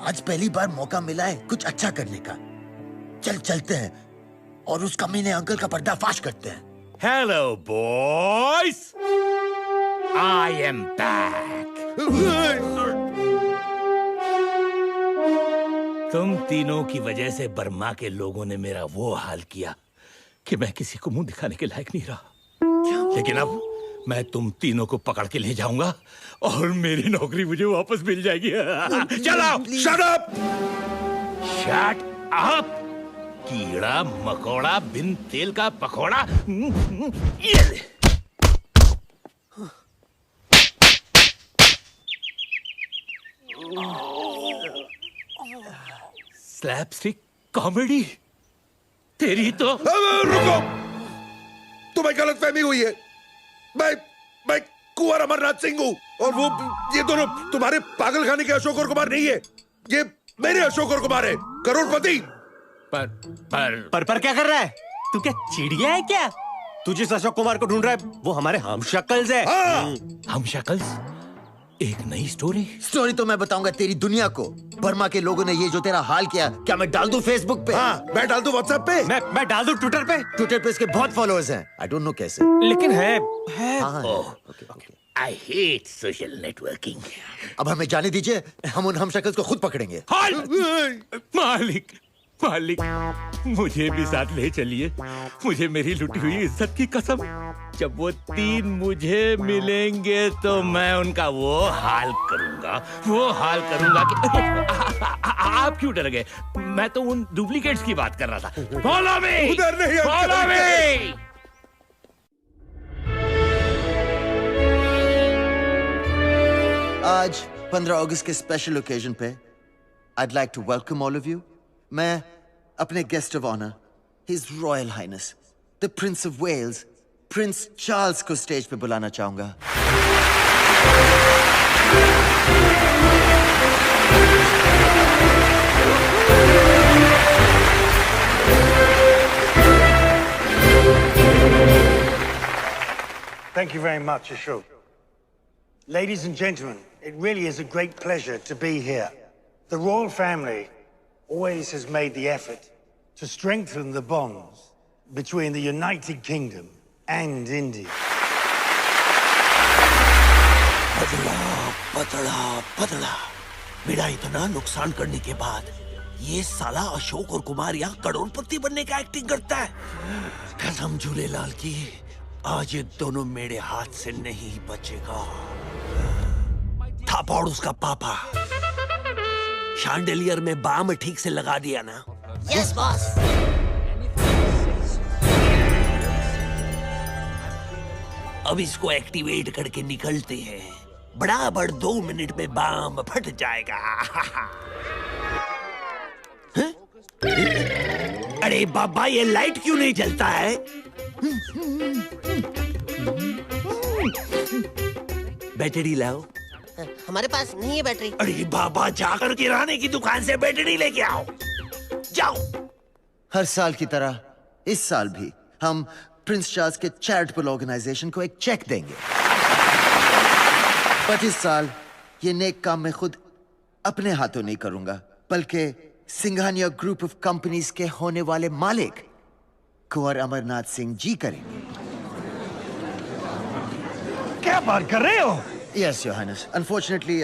Speaker 9: आज पहली बार मौका मिला है कुछ अच्छा करने का। चल चलते हैं और उस कमीने अंकल का पर्दाफाश करते हैं।
Speaker 11: Hello boys, I am back. तुम तीनों की वजह से बर्मा के लोगों ने मेरा वो हाल किया कि मैं किसी को मुंह दिखाने के लायक नहीं रहा। लेकिन अब मैं तुम तीनों को पकड़ के ले जाऊंगा और मेरी नौकरी मुझे वापस मिल जाएगी। चलो।
Speaker 6: Shut up!
Speaker 11: Shut up! कीड़ा मकोड़ा बिन तेल का पकोड़ा। ये ले। स्लैपस्टिक कॉमेडी तेरी तो।
Speaker 6: रुको, तुम्हें गलतफहमी हुई है। मैं कुंवर अमरनाथ सिंह हूँ, और वो ये दोनों तुम्हारे पागल खाने के अशोक और कुमार नहीं है। ये मेरे अशोक और कुमार है, करोड़पति।
Speaker 2: पर क्या कर रहा है तू? क्या चिड़िया है क्या? तू जिस अशोक कुमार को ढूंढ रहा है वो हमारे हमशक्ल्स है।
Speaker 11: हमशक्ल्स? एक नई स्टोरी?
Speaker 9: स्टोरी तो मैं बताऊंगा तेरी दुनिया को। बर्मा के लोगों ने ये जो तेरा हाल किया, क्या मैं डाल दूं फेसबुक पे?
Speaker 6: हाँ, मैं डाल दूं व्हाट्सएप पे?
Speaker 2: मैं डाल दूं ट्विटर पे?
Speaker 9: ट्विटर पे इसके बहुत फॉलोअर्स हैं। आई डोंट नो कैसे,
Speaker 2: लेकिन है
Speaker 9: हाँ,
Speaker 11: okay okay. I hate social networking.
Speaker 9: अब हमें जाने दीजिए, हम उन हमशक्ल्स को खुद पकड़ेंगे।
Speaker 11: मालिक मालिक, मुझे भी साथ ले चलिए। मुझे मेरी लुटी हुई इज्जत की कसम, जब वो 3 मुझे मिलेंगे तो मैं उनका वो हाल करूंगा कि आप क्यों डर गए? मैं तो उन डुप्लीकेट्स की बात कर रहा था। फॉलो मी,
Speaker 6: उधर नहीं,
Speaker 11: फॉलो मी।
Speaker 9: आज 15 अगस्त के स्पेशल ओकेजन पे I'd like to welcome all of you. मैं अपने guest of honour, his royal highness the prince of Wales, prince Charles को स्टेज पे बुलाना चाहूंगा।
Speaker 14: Thank you very much, Ashok. Ladies and gentlemen, it really is a great pleasure to be here. The royal family always has made the effort to strengthen the bonds between the United Kingdom and India.
Speaker 3: बदला मेरा इतना नुकसान करने के बाद ये साला अशोक और कुमार यहाँ करोड़पति बनने का एक्टिंग करता है। कसम झूलेलाल की, आज ये दोनों मेरे हाथ से नहीं बचेगा। थापड़ उसका पापा शांडेलियर में बाम ठीक से लगा दिया ना?
Speaker 15: Yes boss.
Speaker 3: अब इसको एक्टिवेट करके निकलते हैं। बराबर 2 मिनट में बाम फट जाएगा। अरे बाबा, ये लाइट क्यों नहीं जलता है? बैटरी लाओ।
Speaker 15: हमारे पास नहीं है बैटरी।
Speaker 3: अरे बाबा, जाकर किराने की दुकान से बैटरी लेके आओ, जाओ।
Speaker 9: हर साल की तरह इस साल भी हम प्रिंस चार्ल्स के चैरिटेबल ऑर्गेनाइजेशन को एक चेक देंगे। पर इस साल ये नेक काम मैं खुद अपने हाथों नहीं करूंगा, बल्कि सिंघानिया ग्रुप ऑफ कंपनीज के होने वाले मालिक कुंवर अमरनाथ सिंह जी करेंगे।
Speaker 14: क्या बात कर रहे हो?
Speaker 9: Yes, Your Highness. Unfortunately,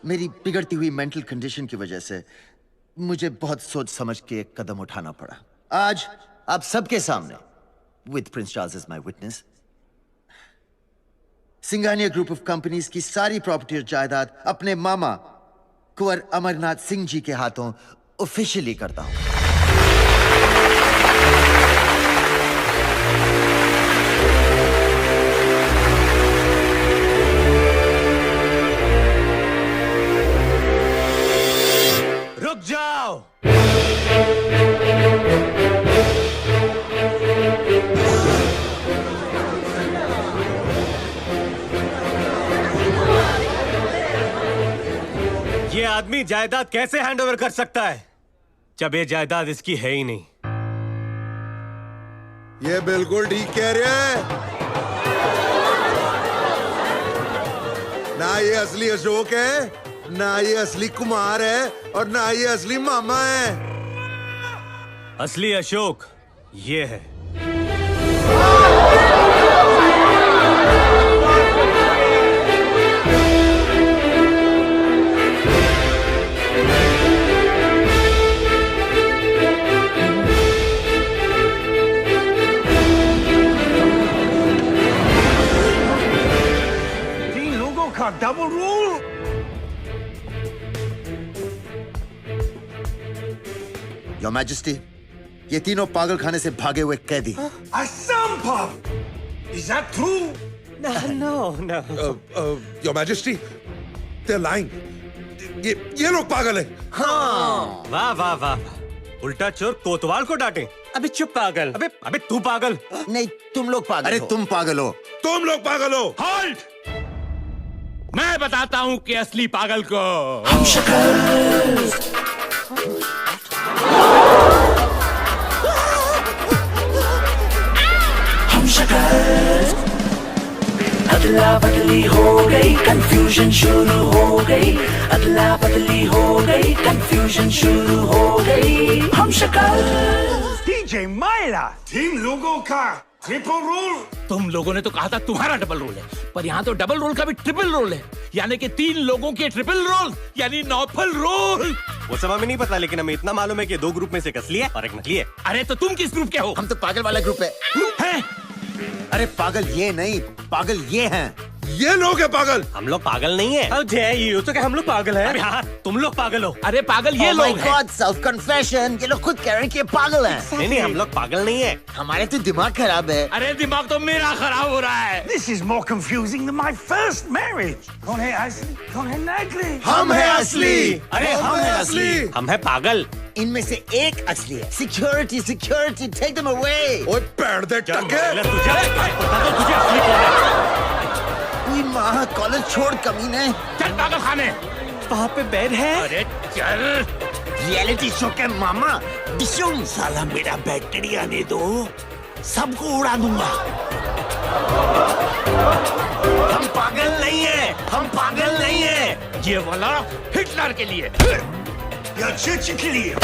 Speaker 9: मेरी बिगड़ती हुई मेंटल कंडीशन की वजह से मुझे बहुत सोच समझ के एक कदम उठाना पड़ा। आज आप सबके सामने, with Prince Charles as my witness, Singhania group of companies की सारी प्रॉपर्टी और जायदाद अपने मामा कुंवर अमरनाथ सिंह जी के हाथों ऑफिशियली करता हूं।
Speaker 2: रुक जाओ। ये आदमी जायदाद कैसे हैंडओवर कर सकता है जब ये जायदाद इसकी है ही नहीं?
Speaker 6: ये बिल्कुल ठीक कह रहे हैं। ना ये असली अशोक है, ना ये असली कुमार है, और ना ये असली मामा है।
Speaker 2: असली अशोक ये है।
Speaker 14: double rule?
Speaker 9: Your Majesty, ये तीनों पागल खाने से भागे हुए कैदी।
Speaker 14: Asambhav! Is that true?
Speaker 2: No.
Speaker 6: Your Majesty, they're lying. ये लोग पागल हैं।
Speaker 9: हाँ।
Speaker 2: वाह। उल्टा चोर कोतवाल को डांटे। अबे चुप पागल। अबे तू पागल।
Speaker 9: नहीं, तुम लोग पागल हो।
Speaker 6: अरे तुम पागल हो। तुम लोग पागल हो।
Speaker 11: होल्ड! मैं बताता हूँ कि असली पागल को।
Speaker 3: हम शकल अदला बदली बदली हो गई, कंफ्यूजन शुरू हो गई, अदला बदली हो गई, कंफ्यूजन शुरू हो गई। हम शक्ल
Speaker 14: डीजे माइला, टीम लोगों का ट्रिपल रोल।
Speaker 11: तुम लोगों ने तो कहा था तुम्हारा डबल रोल है, पर यहाँ तो डबल रोल का भी ट्रिपल रोल है, यानी कि 3 लोगों के ट्रिपल रोल, यानी नौफल रोल।
Speaker 2: वो सब हमें नहीं पता, लेकिन हमें इतना मालूम है कि 2 ग्रुप में से एक असली है और एक नकली है।
Speaker 11: अरे तो तुम किस ग्रुप के हो?
Speaker 9: हम तो पागल वाला ग्रुप है। अरे पागल ये नहीं, पागल ये हैं।
Speaker 6: ये लोग हैं पागल।
Speaker 2: हम लोग पागल नहीं है। अब जय तो क्या हम लोग पागल हैं? हाँ, तुम लोग पागल हो।
Speaker 11: अरे पागल ये लोग हैं।
Speaker 9: गॉड, सेल्फ कन्फेशन, ये लोग खुद कह रहे हैं कि ये पागल हैं।
Speaker 2: नहीं, हम लोग पागल नहीं है।
Speaker 9: हमारे तो दिमाग खराब है।
Speaker 11: अरे दिमाग तो मेरा खराब हो रहा है।
Speaker 14: This is more confusing than my first marriage. कौन है असली, कौन है नकली?
Speaker 6: हम है असली।
Speaker 2: अरे हम है असली। हम है पागल।
Speaker 9: इनमें से एक असली है। Security, security, take them away.
Speaker 6: ओए पैर दे टके।
Speaker 2: तुझे असली कौन है?
Speaker 9: कोई माँ कॉलेज छोड़ कमीने।
Speaker 11: चल पागल खाने।
Speaker 2: वहाँ पे बेड है।
Speaker 11: अरे चल।
Speaker 9: रियलिटी शो के मामा डिशुम।
Speaker 3: साला मेरा बैटरी आने दो, सबको उड़ा दूंगा।
Speaker 2: हम पागल नहीं है, हम पागल नहीं है।
Speaker 11: ये वाला हिटलर के लिए,
Speaker 14: या चर्च के लिए।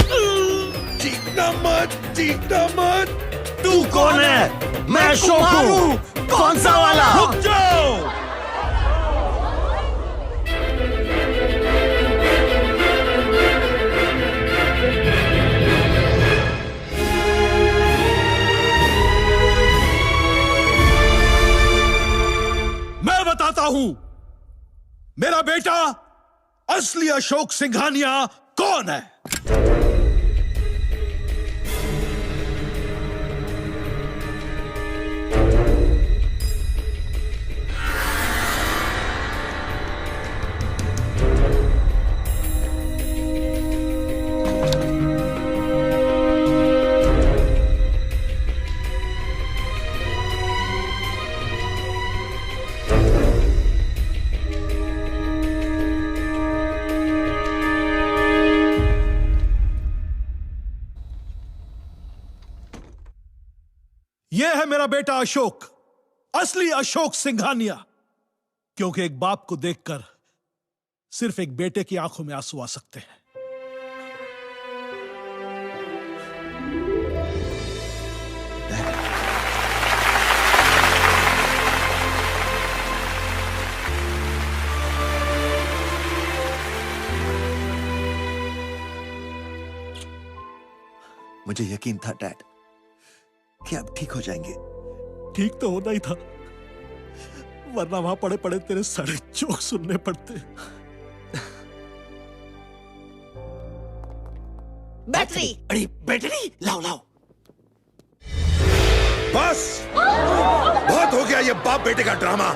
Speaker 6: चीखना मत, चीखना मत।
Speaker 9: तू कौन है? मैं अशोक हूँ। कौन सा वाला?
Speaker 11: रुक जाओ।
Speaker 16: मैं बताता हूं, मेरा बेटा असली अशोक सिंघानिया कौन है। यह है मेरा बेटा अशोक, असली अशोक सिंघानिया। क्योंकि एक बाप को देखकर सिर्फ एक बेटे की आंखों में आंसू आ सकते हैं।
Speaker 9: मुझे यकीन था डैड कि आप ठीक हो जाएंगे।
Speaker 16: ठीक तो होना ही था, वरना वहां पड़े पड़े तेरे सड़े जोक सुनने पड़ते।
Speaker 15: बैटरी।
Speaker 2: अरे बैटरी लाओ लाओ।
Speaker 6: बस बहुत हो गया ये बाप बेटे का ड्रामा।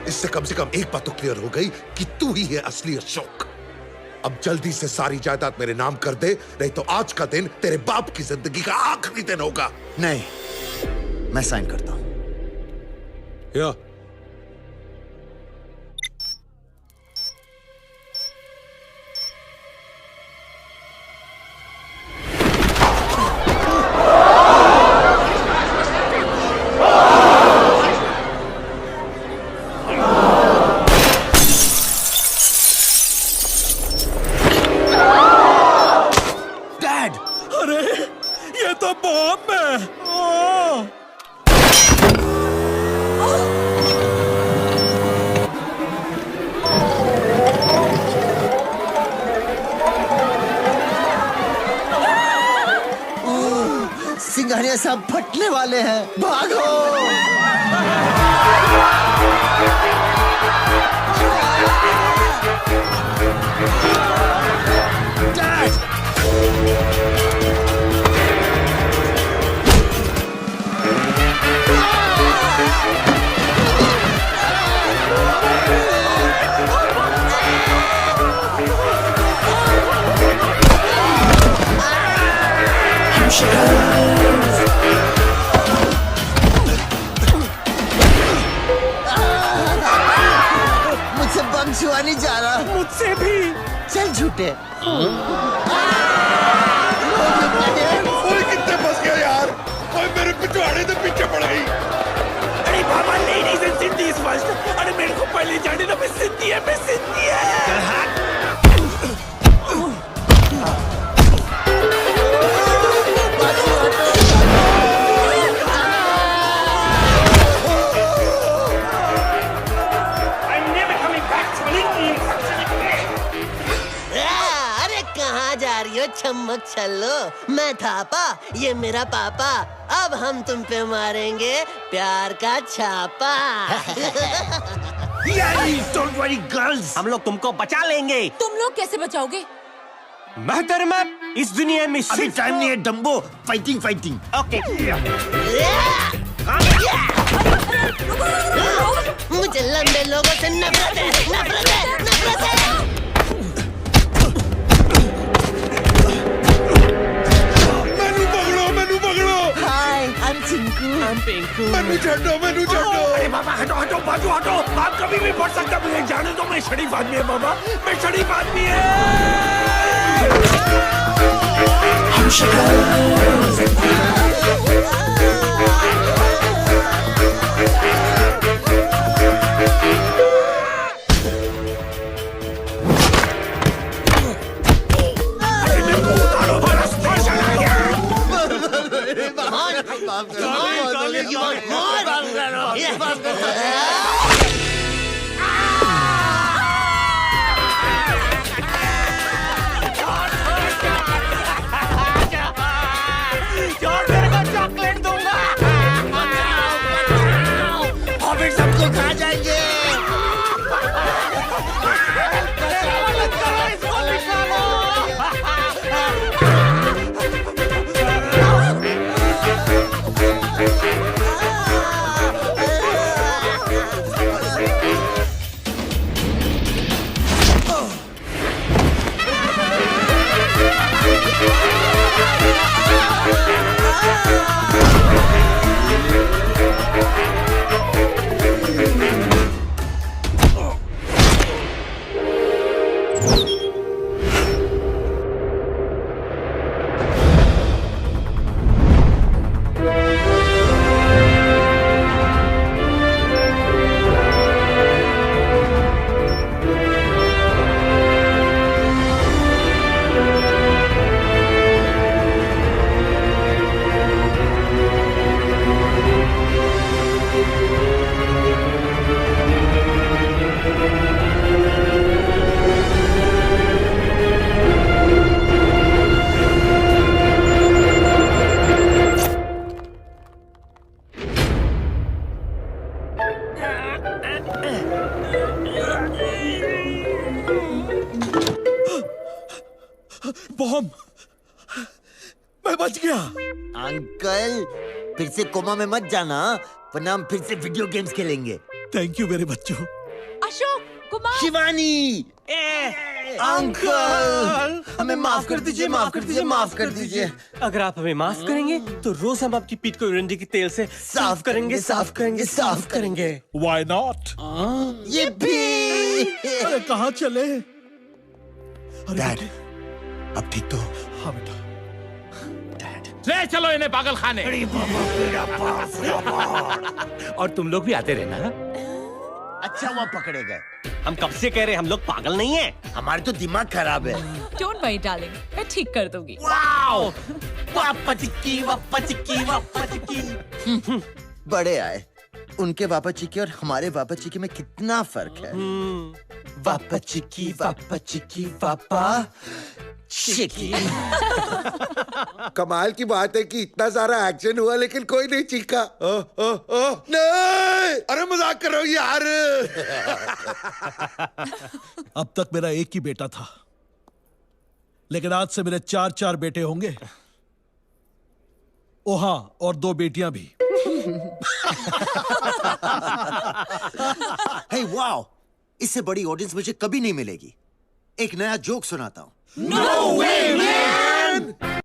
Speaker 6: इससे कम से कम एक बात तो क्लियर हो गई कि तू ही है असली अशोक। अब जल्दी से सारी जायदाद मेरे नाम कर दे, नहीं तो आज का दिन तेरे बाप की जिंदगी का आखिरी दिन होगा।
Speaker 9: नहीं, मैं साइन करता हूं।
Speaker 6: या
Speaker 16: तो बॉम्ब है।
Speaker 9: सिंघानिया साहब फटने वाले हैं, भागो। मुझसे बम छुआ नहीं जा रहा।
Speaker 2: मुझसे भी।
Speaker 9: चल झूठे।
Speaker 6: कोई कितने फंस गया यार। कोई मेरे पिछवाड़े से पीछे पड़ गई।
Speaker 2: अरे ये मिस इंडिया है।
Speaker 15: अरे कहाँ जा रही हो चम्मक छल्लो? मैं थापा, ये मेरा पापा। अब हम तुम पे मारेंगे प्यार का छापा।
Speaker 2: Don't worry girls, हम लोग तुमको बचा लेंगे।
Speaker 12: तुम लोग कैसे बचाओगे?
Speaker 2: महतरमा, इस दुनिया में
Speaker 9: अभी टाइम नहीं है डम्बो। Fighting fighting.
Speaker 2: ओके।
Speaker 15: मुझे लंबे लोगों से नफरत है, नफरत है, नफरत है।
Speaker 6: मैनू पकड़ो।
Speaker 15: हाय, I'm चिंकू।
Speaker 2: I'm पिंकू।
Speaker 6: मैनू छोड़ो।
Speaker 2: अरे बाबा हटो बाजू हटो। आप कभी भी बढ़ सकता, मुझे जाने दो। मैं शरीफ आदमी है बाबा, मैं शरीफ आदमी है।
Speaker 3: हम शक्ल
Speaker 2: चॉकलेट दूंगा और फिर सबको खा जाएंगे।
Speaker 16: बॉम्ब, मैं बच गया।
Speaker 9: अंकल फिर से कोमा में मत जाना, वरना हम फिर से वीडियो गेम्स खेलेंगे।
Speaker 16: थैंक यू मेरे बच्चों।
Speaker 12: अशोक, कुमार,
Speaker 9: शिवानी, अंकल हमें माफ कर दीजिए, माफ कर दीजिए, माफ कर दीजिए।
Speaker 2: अगर आप हमें माफ करेंगे तो रोज हम आपकी पीठ को रंडी के तेल से साफ करेंगे, साफ करेंगे, साफ करेंगे।
Speaker 16: Why not?
Speaker 9: ये भी।
Speaker 16: अरे कहाँ चले?
Speaker 9: डैड, अब ठीक तो?
Speaker 16: हाँ बेटा।
Speaker 11: ले चलो इन्हें पागल खाने। और तुम लोग भी आते रहना।
Speaker 9: अच्छा हुआ पकड़े गए।
Speaker 2: हम कब से कह रहे हैं हम लोग पागल नहीं है।
Speaker 9: हमारे तो दिमाग खराब है।
Speaker 12: डोंट वरी डार्लिंग, मैं ठीक कर दूंगी।
Speaker 2: वाओ, वापा चिक्की, वापा चिक्की, वापा चिक्की।
Speaker 9: बड़े आए, उनके वापा चिक्की और हमारे वापा चिक्की में कितना फर्क है। वापा चिक्की, वापा चिक्की, वापा चिक्की।
Speaker 6: कमाल की बात है कि इतना सारा एक्शन हुआ लेकिन कोई नहीं चीखा। नहीं, अरे मजाक कर रहा हूँ यार।
Speaker 16: अब तक मेरा एक ही बेटा था, लेकिन आज से मेरे 4 बेटे होंगे। ओ हाँ, और 2 बेटियां भी।
Speaker 9: हे वाओ, इससे बड़ी ऑडियंस मुझे कभी नहीं मिलेगी। एक नया जोक सुनाता हूँ।
Speaker 3: No way, man!